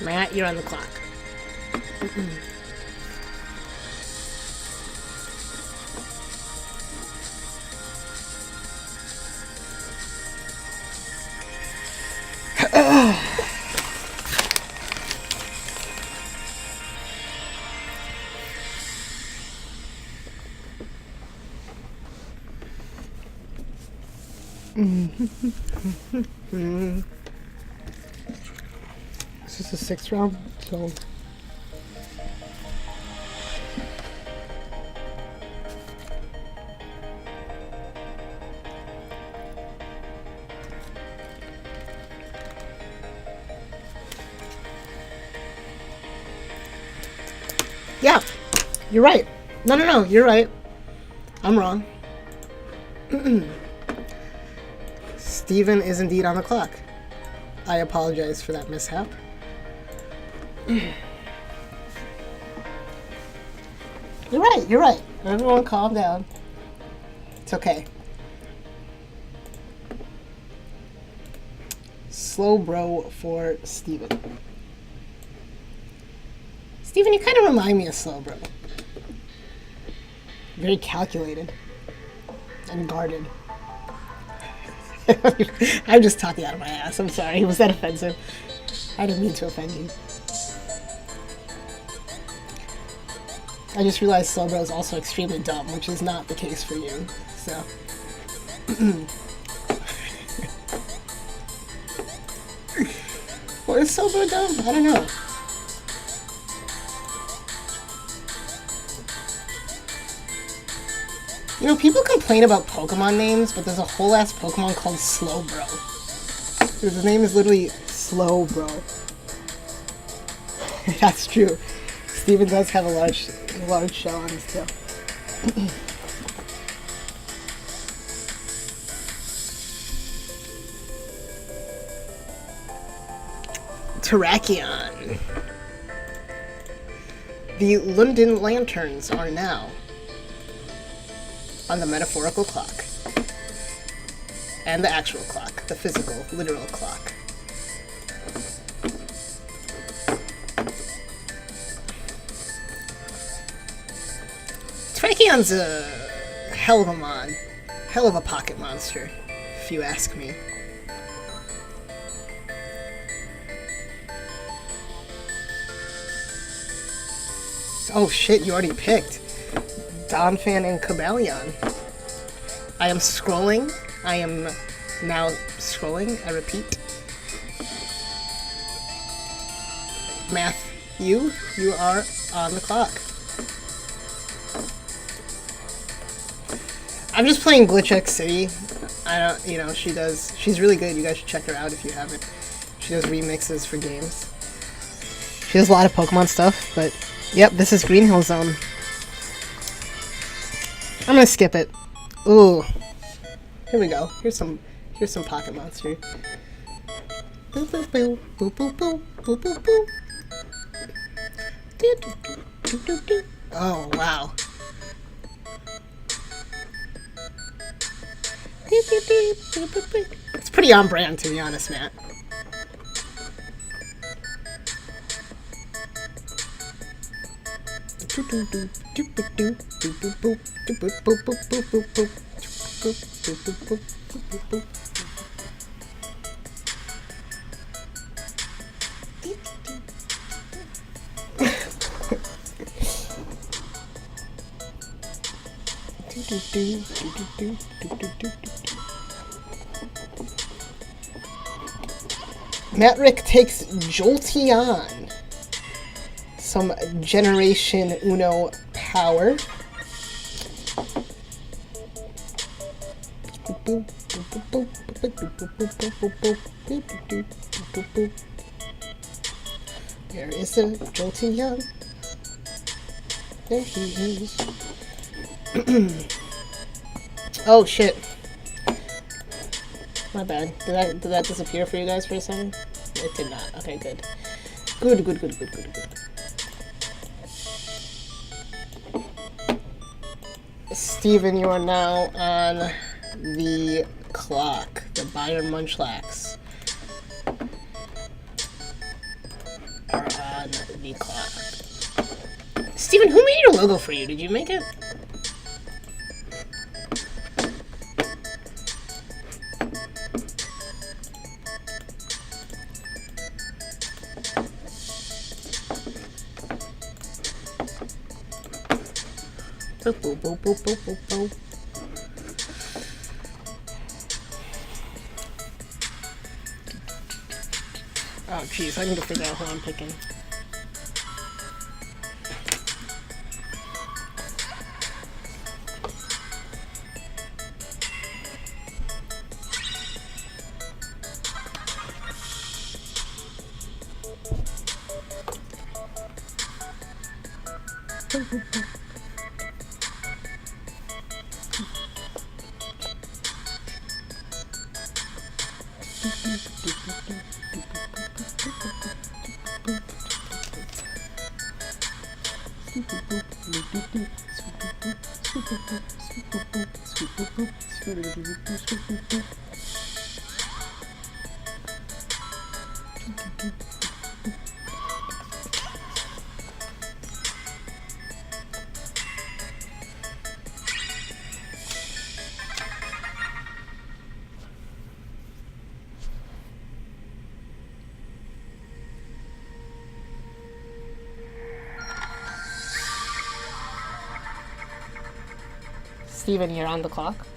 Matt, you're on the clock. This is the 6th round, so yeah, you're right. No, you're right. I'm wrong. Steven is indeed on the clock. I apologize for that mishap. You're right. Everyone calm down. It's okay. Slow bro for Steven. Steven, you kind of remind me of Slow bro. Very calculated and guarded. I'm just talking out of my ass. I'm sorry. Was that offensive? I didn't mean to offend you. I just realized Slowbro is also extremely dumb, which is not the case for you. So. Or is Slowbro dumb? I don't know. You know, people complain about Pokemon names, but there's a whole ass Pokemon called Slowbro. His name is literally Slowbro. That's true. Steven does have a large shell on his tail. Terrakion. The London Lanterns are now on the metaphorical clock. And the actual clock, the physical, literal clock. Trachion's a hell of a pocket monster, if you ask me. Oh shit, you already picked Donphan and Cobalion. I am scrolling. I am now scrolling. I repeat. Matthew, you are on the clock. I'm just playing Glitch X City. I don't, you know, she's really good. You guys should check her out if you haven't. She does remixes for games. She does a lot of Pokemon stuff, but yep, this is Green Hill Zone. I'm gonna skip it. Ooh. Here we go. Here's some Pocket Monster. Boop boop boop boop boop boop boop boop boop. Oh wow. It's pretty on brand, to be honest, Matt. Matrick takes Jolteon. Some Generation Uno power. Where is the Jolteon? There he is. Oh shit. My bad. Did that disappear for you guys for a second? It did not. Okay, good. Good. Steven, you are now on the clock. The Bayern Munchlax are on the clock. Steven, who made your logo for you? Did you make it? Boop, boop, boop, boop, boop, boop, boop. Oh, jeez, I need to figure out who I'm picking. Steven, you're on the clock.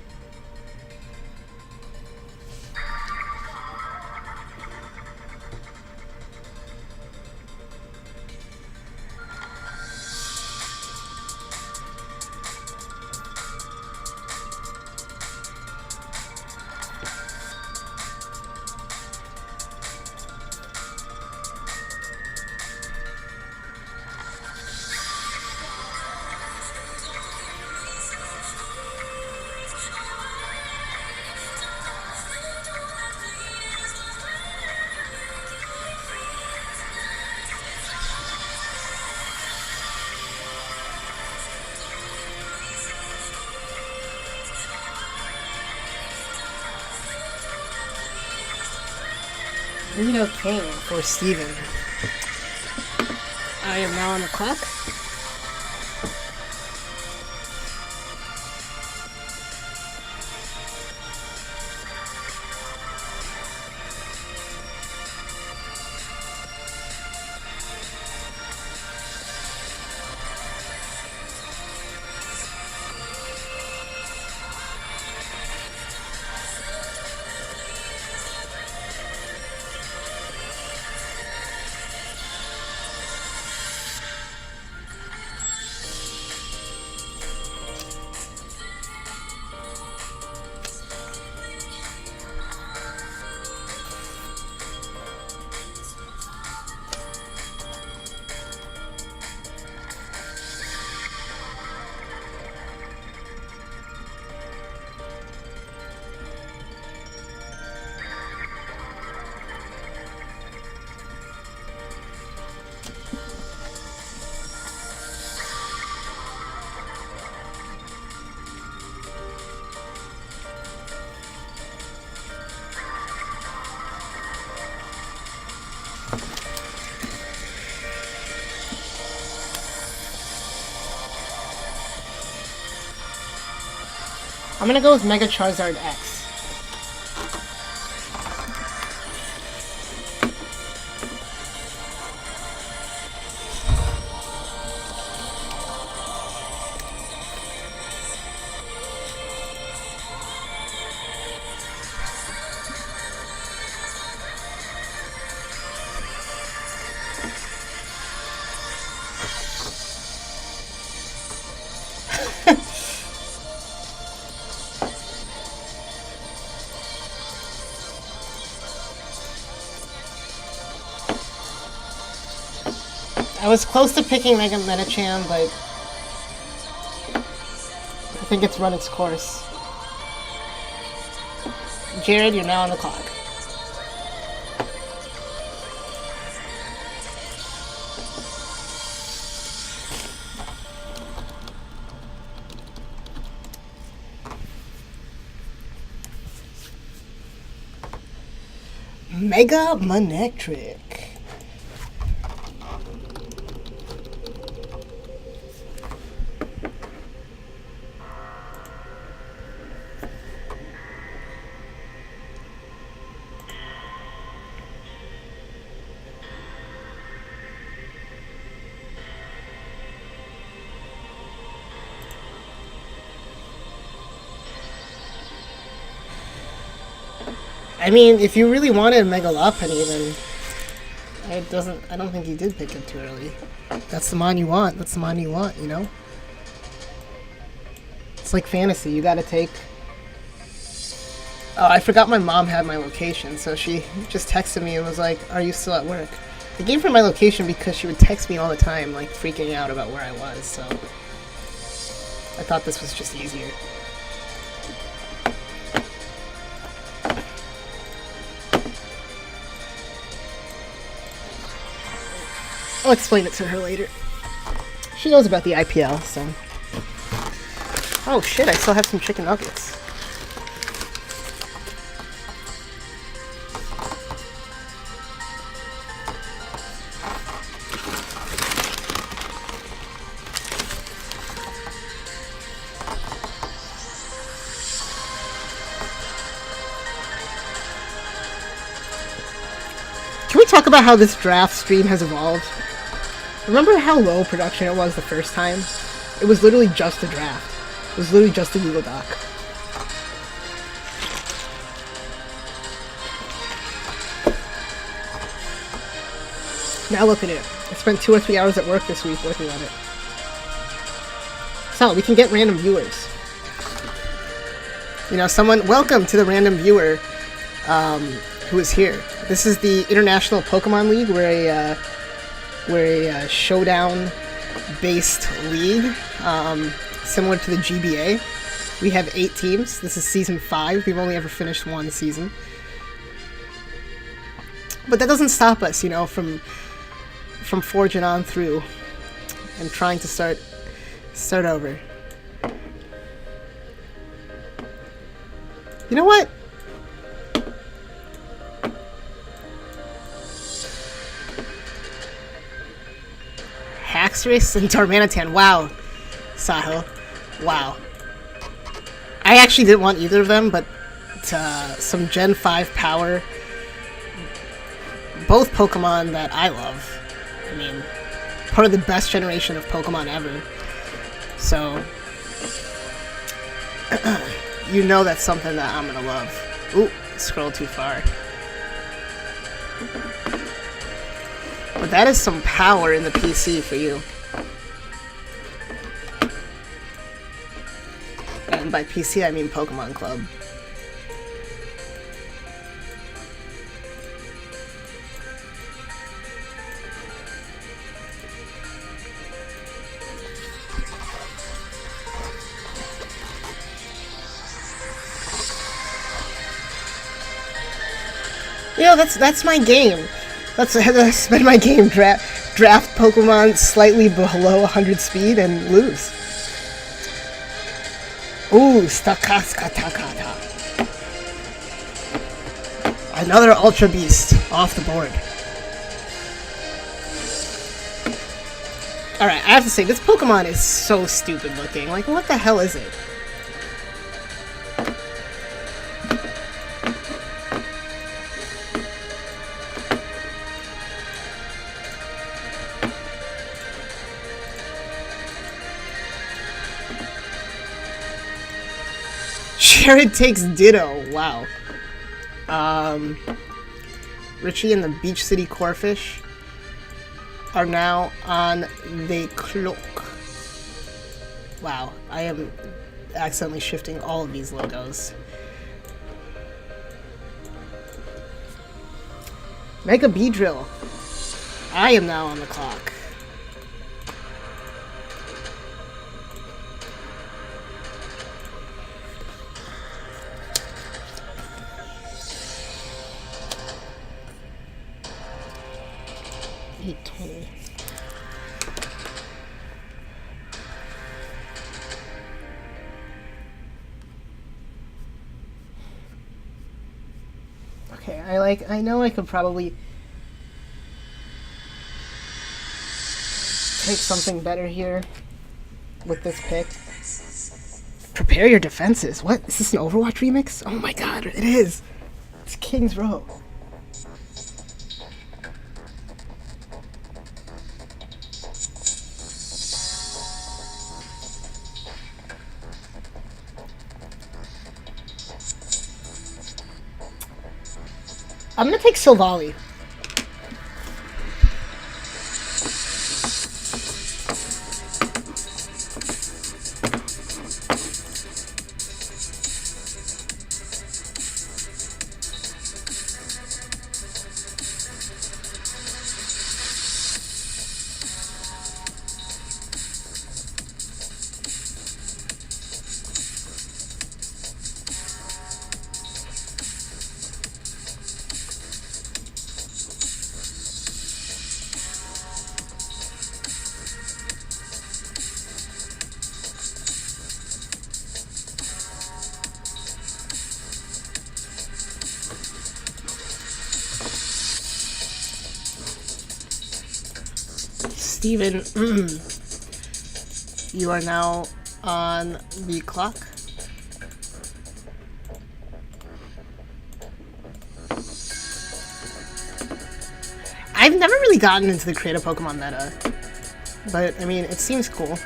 Reno King for Steven. I am now on the clock. I'm gonna go with Mega Charizard X. I was close to picking Mega Metacham, but I think it's run its course. Jared, you're now on the clock. Mega Manectric. I mean, if you really wanted Mega Lopunny, then I don't think you did pick it too early. That's the mon you want. That's the mon you want, you know? It's like fantasy. You gotta take... Oh, I forgot my mom had my location, so she just texted me and was like, "Are you still at work?" I gave her my location because she would text me all the time, like, freaking out about where I was, so... I thought this was just easier. I'll explain it to her later. She knows about the IPL, so... Oh shit, I still have some chicken nuggets. Can we talk about how this draft stream has evolved? Remember how low production it was the first time? It was literally just a draft. It was literally just a Google Doc. Now look at it. I spent 2 or 3 hours at work this week working on it. So, we can get random viewers. You know, welcome to the random viewer who is here. This is the International Pokemon League. We're a showdown-based league, similar to the GBA. We have 8 teams. This is Season 5. We've only ever finished 1 season. But that doesn't stop us, you know, from forging on through and trying to start over. You know what? Haxorus and Darmanitan. Wow. Sahil. Wow. I actually didn't want either of them, but some Gen 5 power. Both Pokemon that I love. I mean, part of the best generation of Pokemon ever. So, you know that's something that I'm gonna love. Ooh, scrolled too far. But that is some power in the PC for you. And by PC I mean Pokemon Club. Yeah, that's my game. That's been my game. Draft Pokemon slightly below 100 speed and lose. Ooh, Stakaskatakata. Another Ultra Beast off the board. Alright, I have to say, this Pokemon is so stupid looking. Like, what the hell is it? Jared takes Ditto. Wow. Richie and the Beach City Corfish are now on the clock. Wow. I am accidentally shifting all of these logos. Mega Beedrill. I am now on the clock. Okay, I know I could probably take something better here with this pick. Prepare your defenses. What? Is this an Overwatch remix? Oh my god, it is. It's King's Row. I'm gonna take Silvally. Steven, you are now on the clock. I've never really gotten into the creative Pokemon meta, but I mean, it seems cool.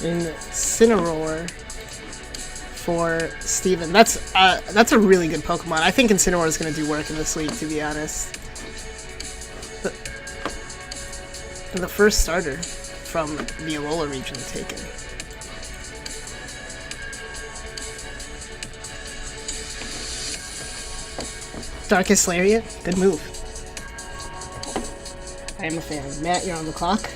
Incineroar for Steven. That's a really good Pokemon. I think Incineroar is going to do work in this league, to be honest. The first starter from the Alola region taken. Darkest Lariat, good move. I am a fan. Matt, you're on the clock.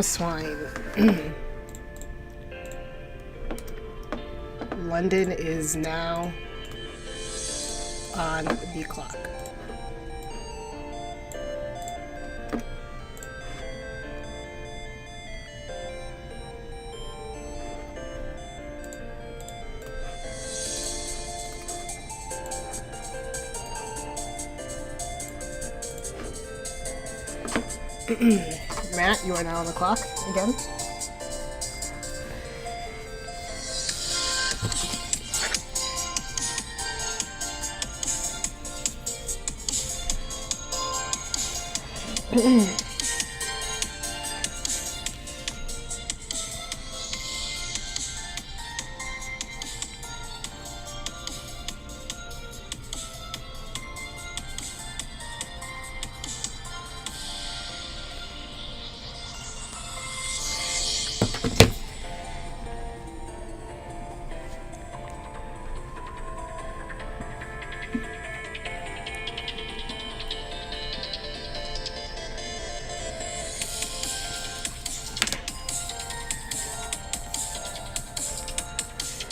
Swine. London is now on the clock. Matt, you are now on the clock again.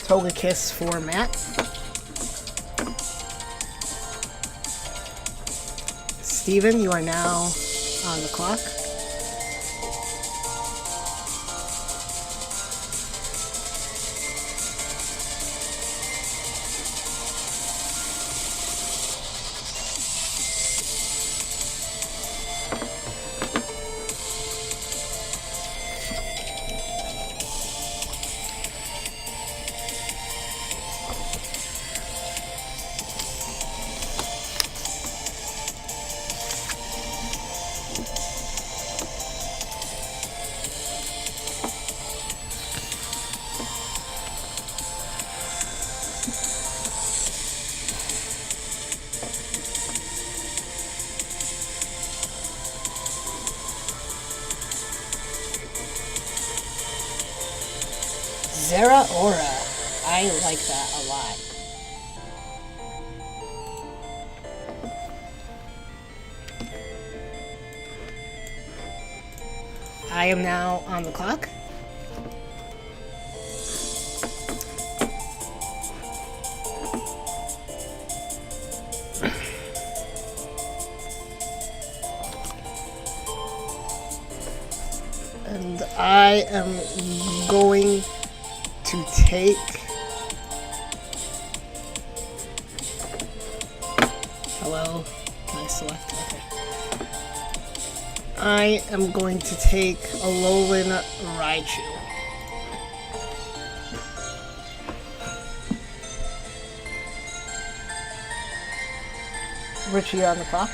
Toga Kiss for Matt. Steven, you are now on the clock. Zera Aura. I like that a lot. I am now on the clock. And I am going to take hello. Can I select? Okay. I am going to take a Alolan Raichu. Richie on the clock.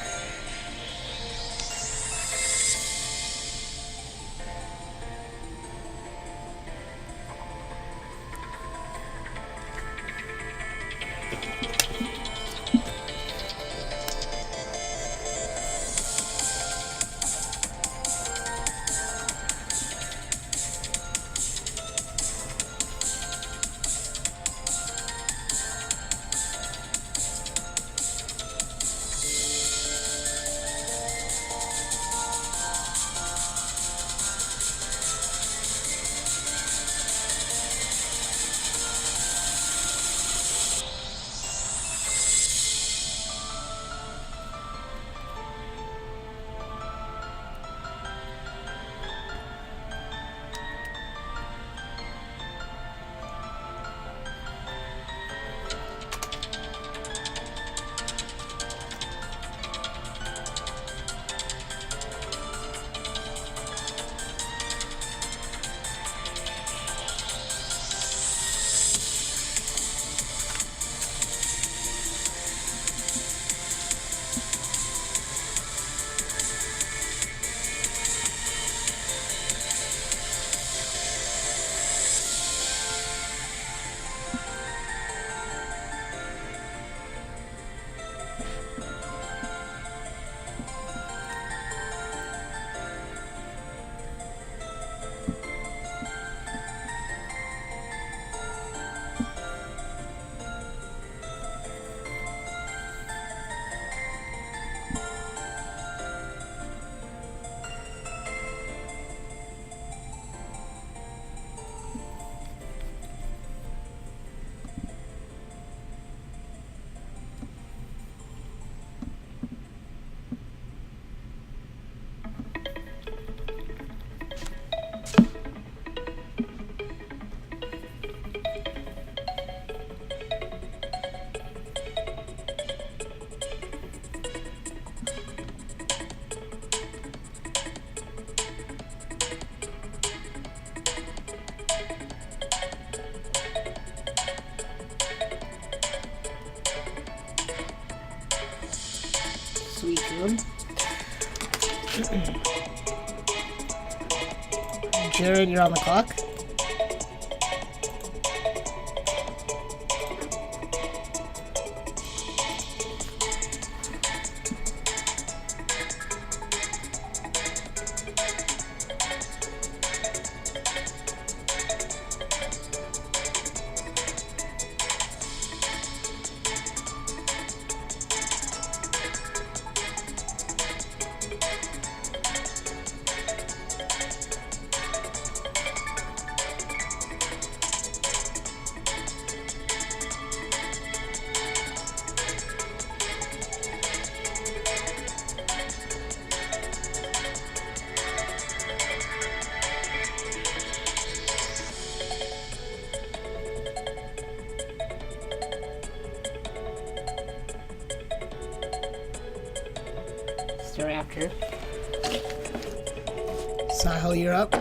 room. Jared, you're on the clock. Start after. Sahil, you're up.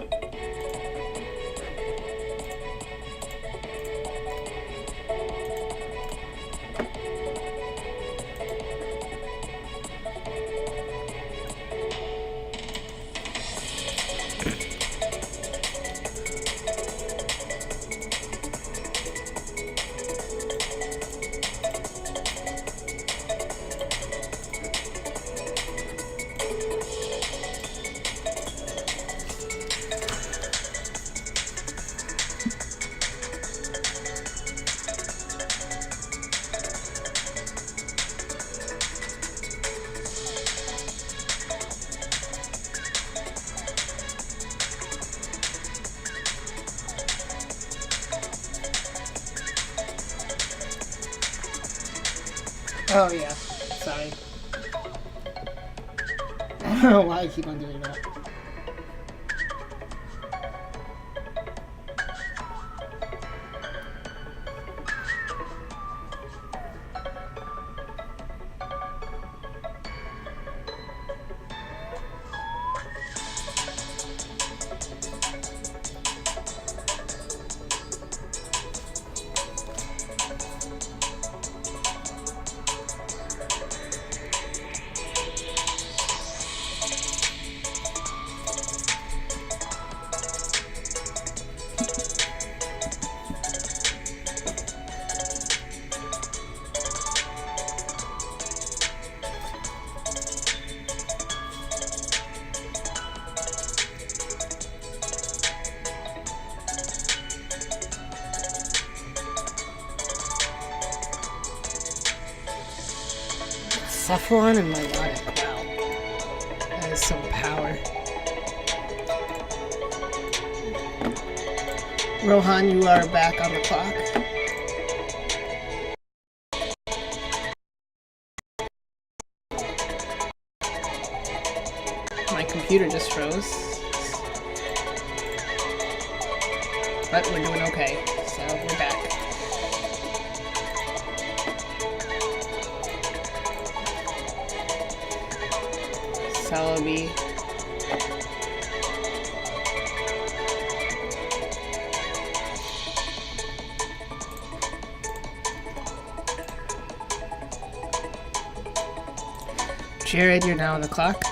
Oh yeah, sorry. I don't know why I keep on doing that. Saffron and melodic. Wow. That is some power. Rohan, you are back on the clock. My computer just froze. But we're doing okay, so we're back. Salabi. Jared, you're now on the clock.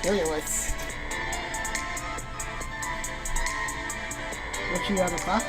Really works. What you on the clock?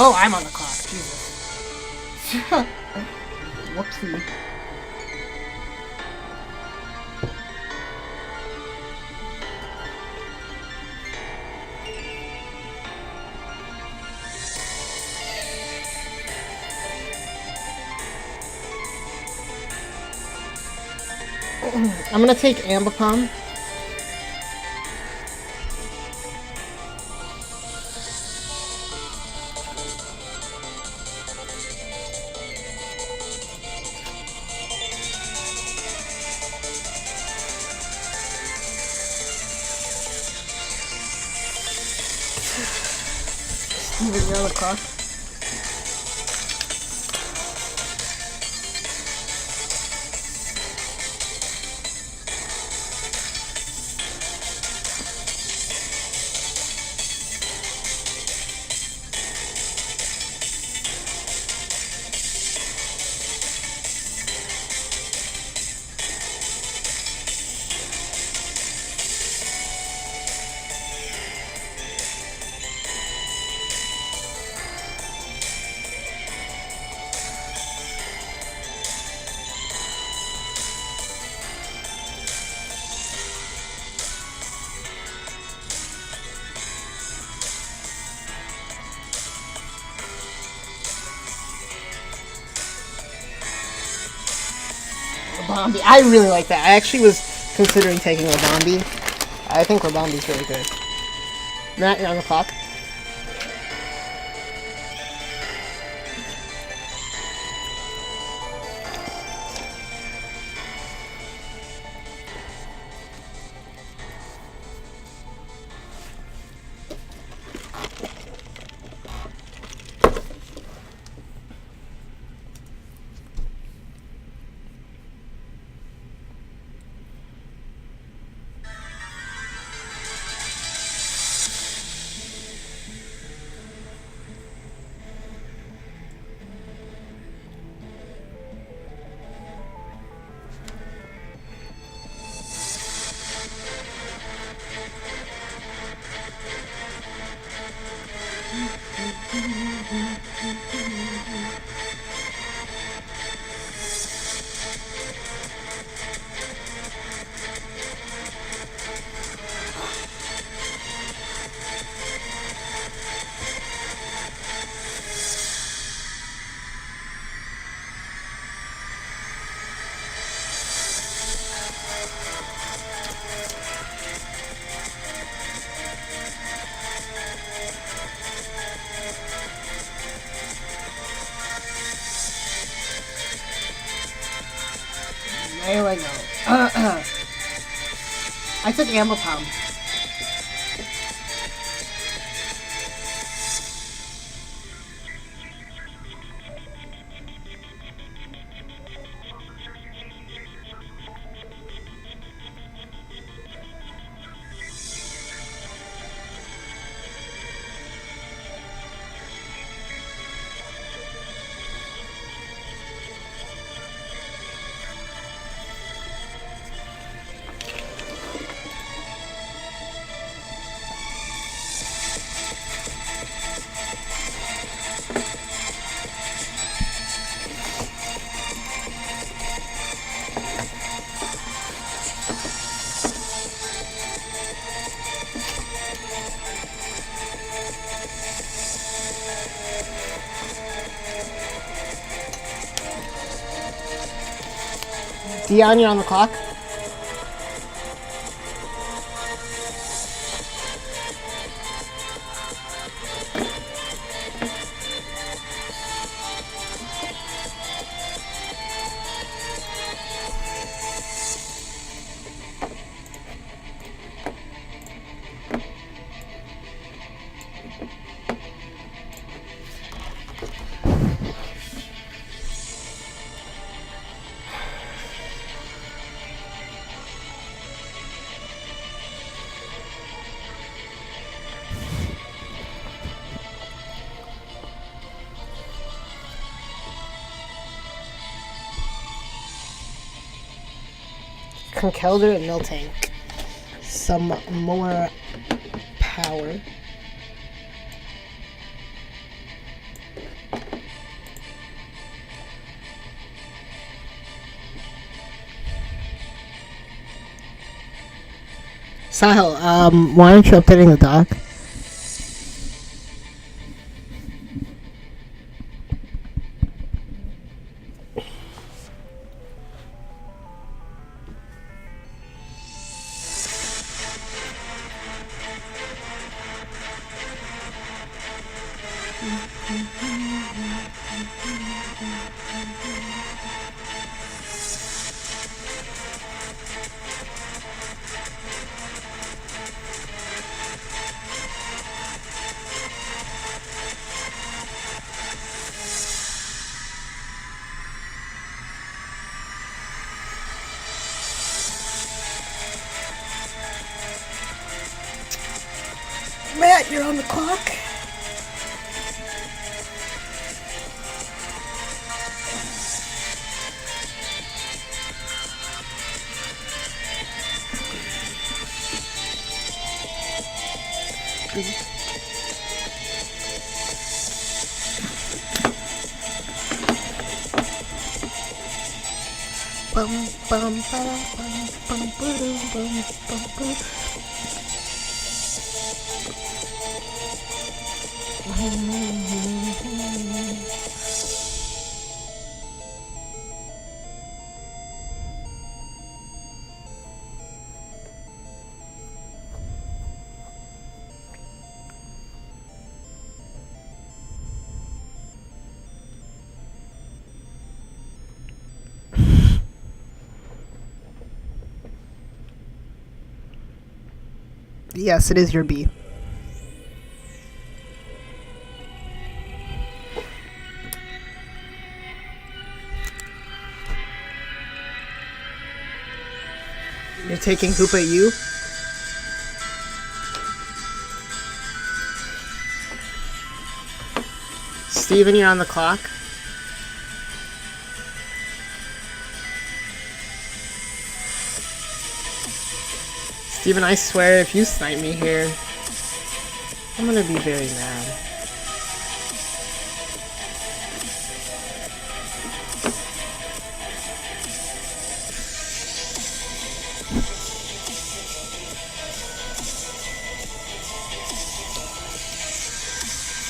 Oh, I'm on the clock. Jesus. Whoopsie. I'm gonna take Ambipom. Steven, you're on the clock. Labambi. I really like that. I actually was considering taking Labambi. I think Labambi's really good. Matt, you're on the clock. There we go. I took Ambipom. Dion, you're on the clock. Conkeldurr and Miltank. Some more power. Sahil, why aren't you updating the doc? Matt, you're on the clock. Bum bum ba bum bum bum bum bum. Yes, it is your B. You're taking Hoopa U? Steven, you're on the clock. Steven, I swear if you snipe me here, I'm gonna be very mad.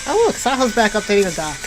Oh look, Sahil's back updating the dock.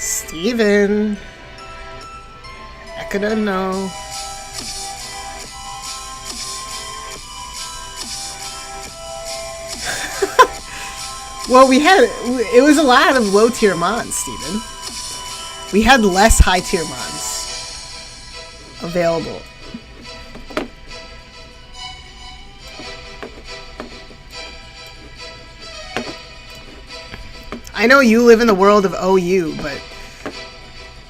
Steven! I couldn't know. Well, it was a lot of low tier mons, Steven. We had less high tier mons available. I know you live in the world of OU, but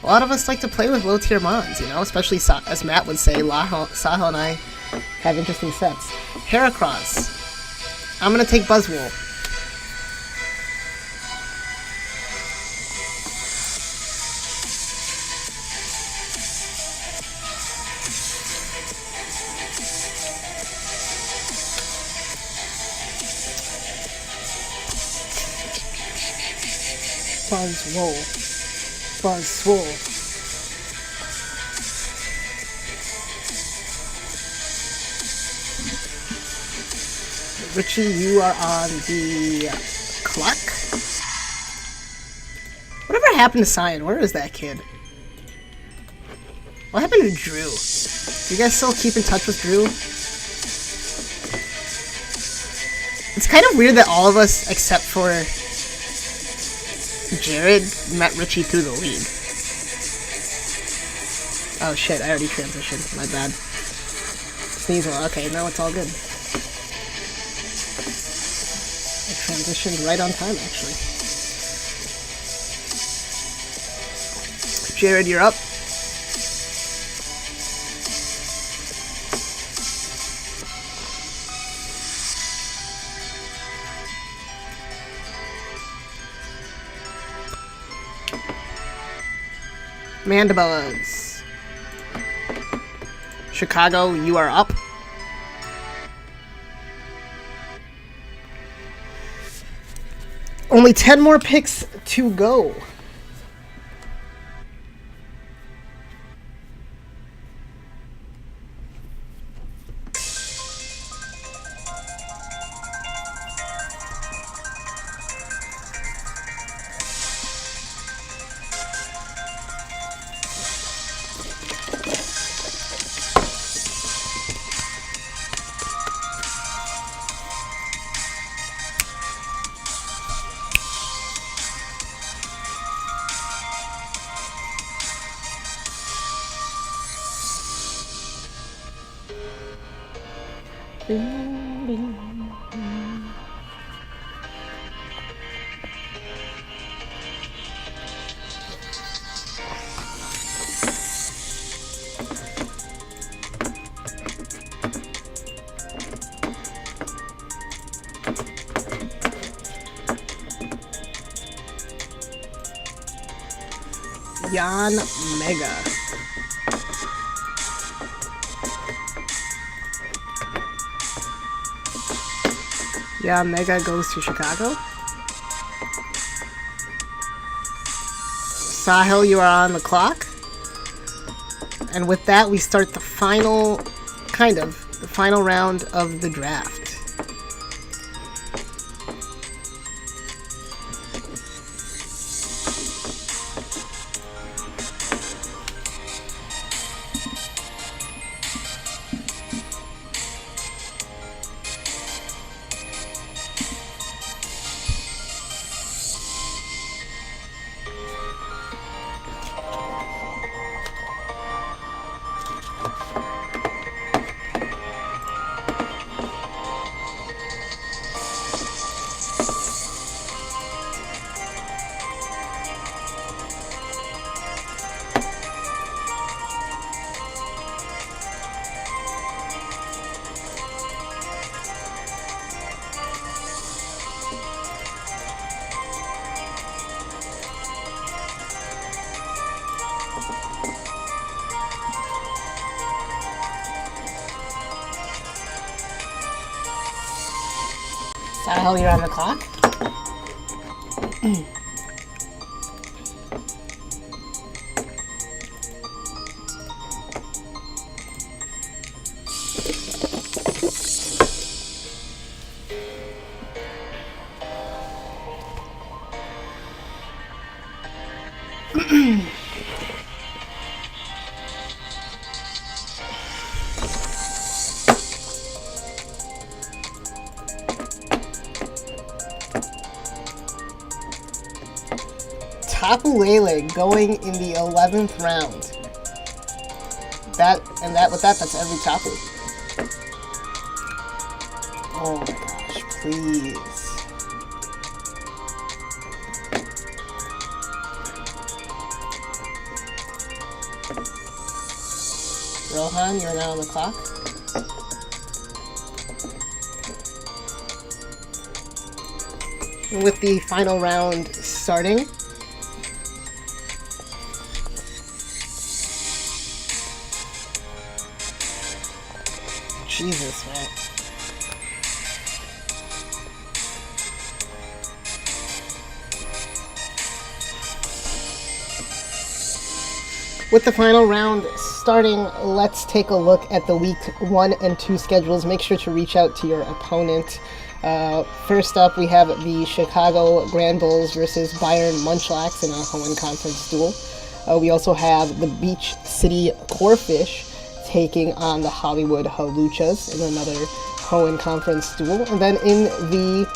a lot of us like to play with low tier mons, you know, especially as Matt would say, Sahil and I have interesting sets. Heracross. I'm gonna take Buzzwole. Buzzwole. Richie, you are on the clock. Whatever happened to Cyan? Where is that kid? What happened to Drew? Do you guys still keep in touch with Drew? It's kind of weird that all of us, except for Jared, met Richie through the league. Oh shit, I already transitioned. My bad. Sneeze well. Okay, now it's all good. I transitioned right on time, actually. Jared, you're up. Mandibuzz. Chicago, you are up. Only 10 more picks to go. Yan Mega. Yeah, Mega goes to Chicago. Sahil, you are on the clock. And with that, we start the final, the final round of the draft. Sahil, you're on the clock. Tapu Lele going in the 11th round. That's every Tapu. Oh my gosh, please. Rohan, you're now on the clock. With the final round starting. Jesus, man. With the final round starting, let's take a look at the week 1 and 2 schedules. Make sure to reach out to your opponent First up, we have the Chicago Grand Bulls versus Bayern Munchlax in a Hoenn Conference duel. We also have the Beach City Corefish taking on the Hollywood Haluchas in another Hoenn Conference duel. And then in the...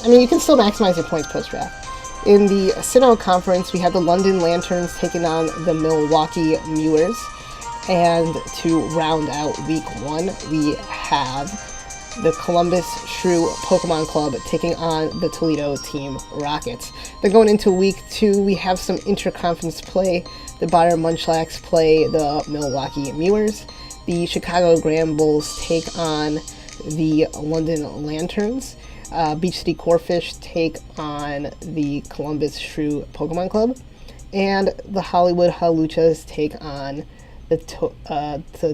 you can still maximize your points post-draft. In the Sinnoh Conference, we have the London Lanterns taking on the Milwaukee Mewers. And to round out Week 1, we have the Columbus Shrew Pokemon Club taking on the Toledo Team Rockets. Then going into Week 2, we have some interconference play. The Bayern Munchlax play the Milwaukee Mewers. The Chicago Grand Bulls take on the London Lanterns. Beach City Corefish take on the Columbus Shrew Pokemon Club. And the Hollywood Haluchas take on the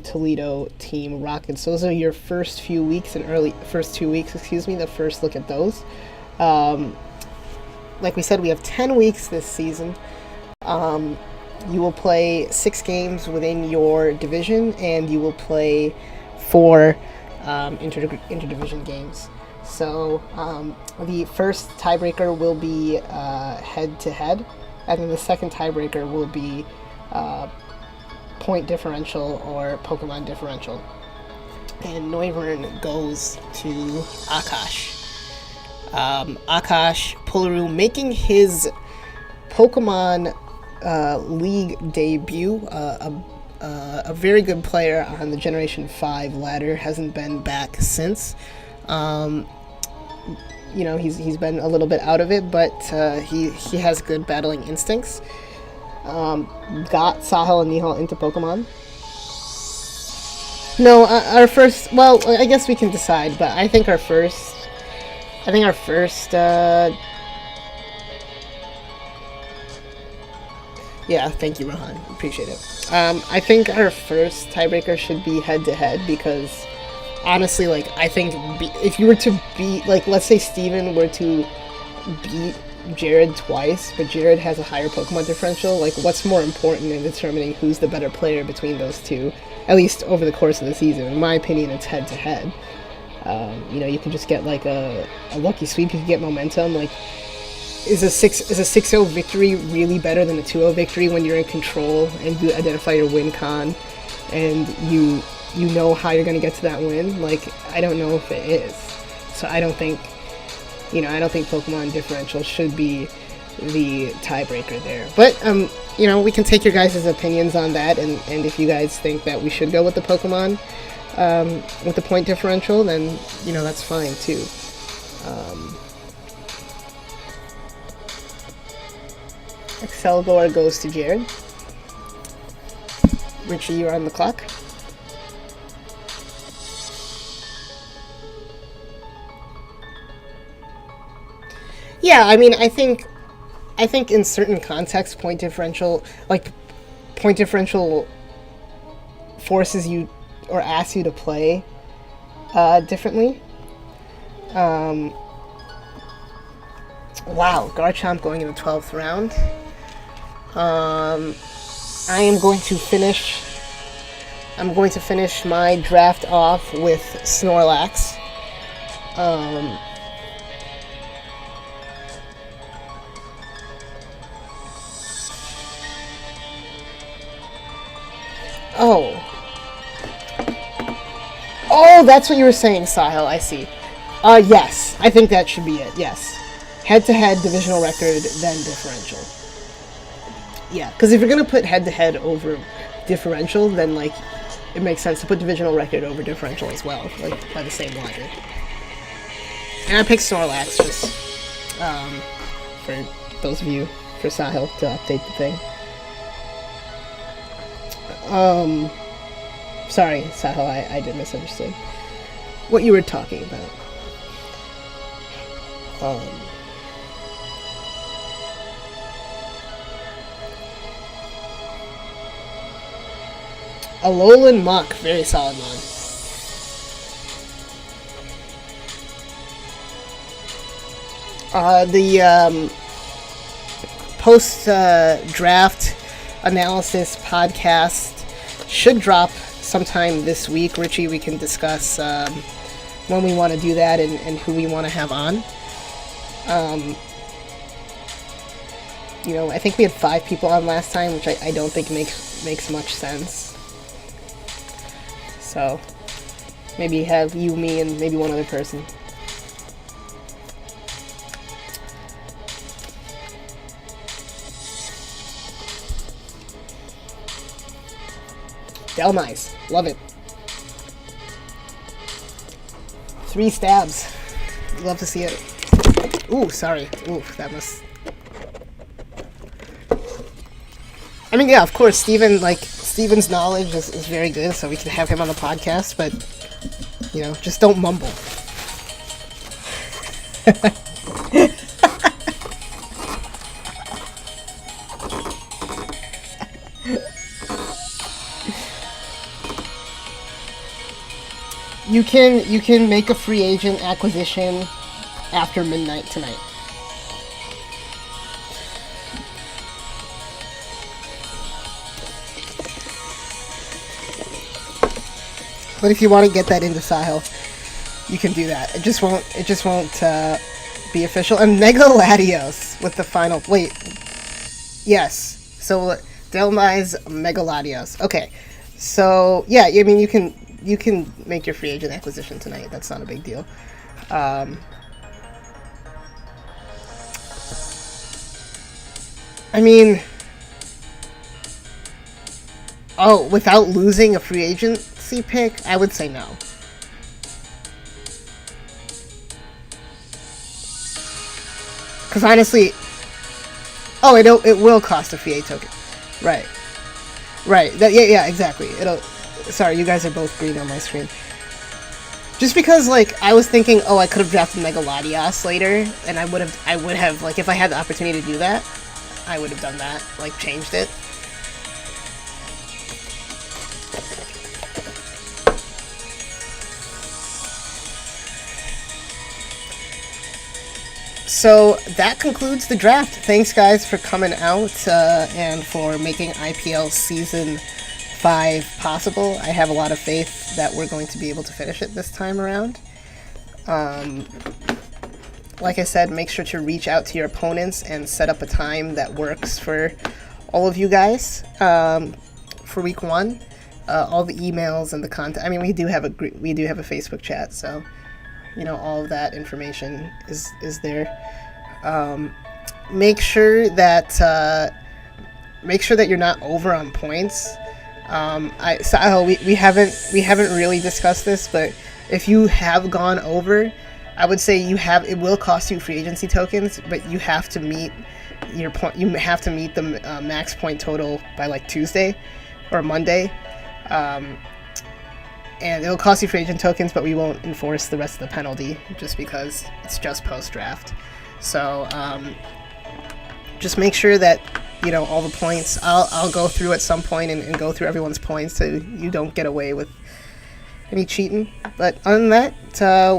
Toledo Team Rockets. So those are your first few weeks and first 2 weeks, the first look at those. Like we said, we have 10 weeks this season. You will play 6 games within your division, and you will play 4 interdivision games. So the first tiebreaker will be head-to-head, and then the second tiebreaker will be point differential or Pokemon differential. And Noivern goes to Akash. Akash Pularu making his Pokemon League debut. A very good player on the Generation 5 ladder, hasn't been back since. He's been a little bit out of it, but he has good battling instincts. Got Sahil and Nihal into Pokemon. No, our first... Well, I guess we can decide, but I think our first... Yeah, thank you, Rohan. Appreciate it. I think our first tiebreaker should be head-to-head, because honestly, I think if you were to beat... let's say Steven were to beat Jared twice, but Jared has a higher Pokemon differential, what's more important in determining who's the better player between those two, at least over the course of the season? In my opinion, it's head-to-head. You can just get a lucky sweep, you can get momentum. Is a 6-0 victory really better than a 2-0 victory when you're in control and you identify your win con and you know how you're going to get to that win? I don't know if it is. So I don't think Pokemon differential should be the tiebreaker there. But, we can take your guys' opinions on that, and if you guys think that we should go with the Pokemon with the point differential, then, that's fine, too. Excelgor goes to Jared. Richie, you're on the clock. Yeah, I think in certain contexts, point differential forces you or asks you to play differently. Wow, Garchomp going in the 12th round. I'm going to finish my draft off with Snorlax. Oh, that's what you were saying, Sahil. I see. Yes, I think that should be it. Yes, head-to-head, divisional record, then differential. Yeah, because if you're gonna put head-to-head over differential, then it makes sense to put divisional record over differential as well, by the same logic. And I picked Snorlax just for those of you, for Sahil to update the thing. Sorry, Sahil, I did misunderstand what you were talking about. Alolan Muck, very solid one. The post-draft analysis podcast should drop sometime this week, Richie, we can discuss when we want to do that and who we want to have on. I think we had 5 people on last time, which I don't think makes much sense. So maybe have you, me, and maybe one other person. Delmice, love it. 3 stabs. Love to see it. Ooh, sorry. Ooh, that must... I mean, yeah, of course, Steven's knowledge is very good, so we can have him on the podcast, but, just don't mumble. You can make a free agent acquisition after midnight tonight. But if you want to get that into Sahil, you can do that. It just won't be official. And Mega Latios with the final. Wait. Yes. So Delmai's Mega Latios. Okay. So yeah, I mean you can make your free agent acquisition tonight. That's not a big deal. I mean, without losing a free agency pick, I would say no. Because honestly, it will cost a free token, right? Yeah, exactly. Sorry, you guys are both green on my screen. Just because, I was thinking, I could have drafted Mega Latias later, and I would have, if I had the opportunity to do that, I would have done that, changed it. So, that concludes the draft. Thanks, guys, for coming out, and for making IPL Season 5 possible. I have a lot of faith that we're going to be able to finish it this time around. Like I said, make sure to reach out to your opponents and set up a time that works for all of you guys for week 1. All the emails and the content. I mean, we do have a Facebook chat, so all of that information is there. Make sure that you're not over on points. We haven't really discussed this, but if you have gone over, I would say it will cost you free agency tokens, but you have to meet your point. You have to meet the max point total by Tuesday or Monday, and it'll cost you free agent tokens, but we won't enforce the rest of the penalty just because it's just post draft. So just make sure that all the points. I'll go through at some point and go through everyone's points so you don't get away with any cheating. But other than that,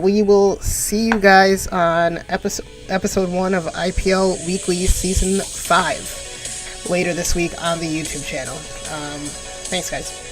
we will see you guys on episode 1 of IPL Weekly Season 5 later this week on the YouTube channel. Thanks, guys.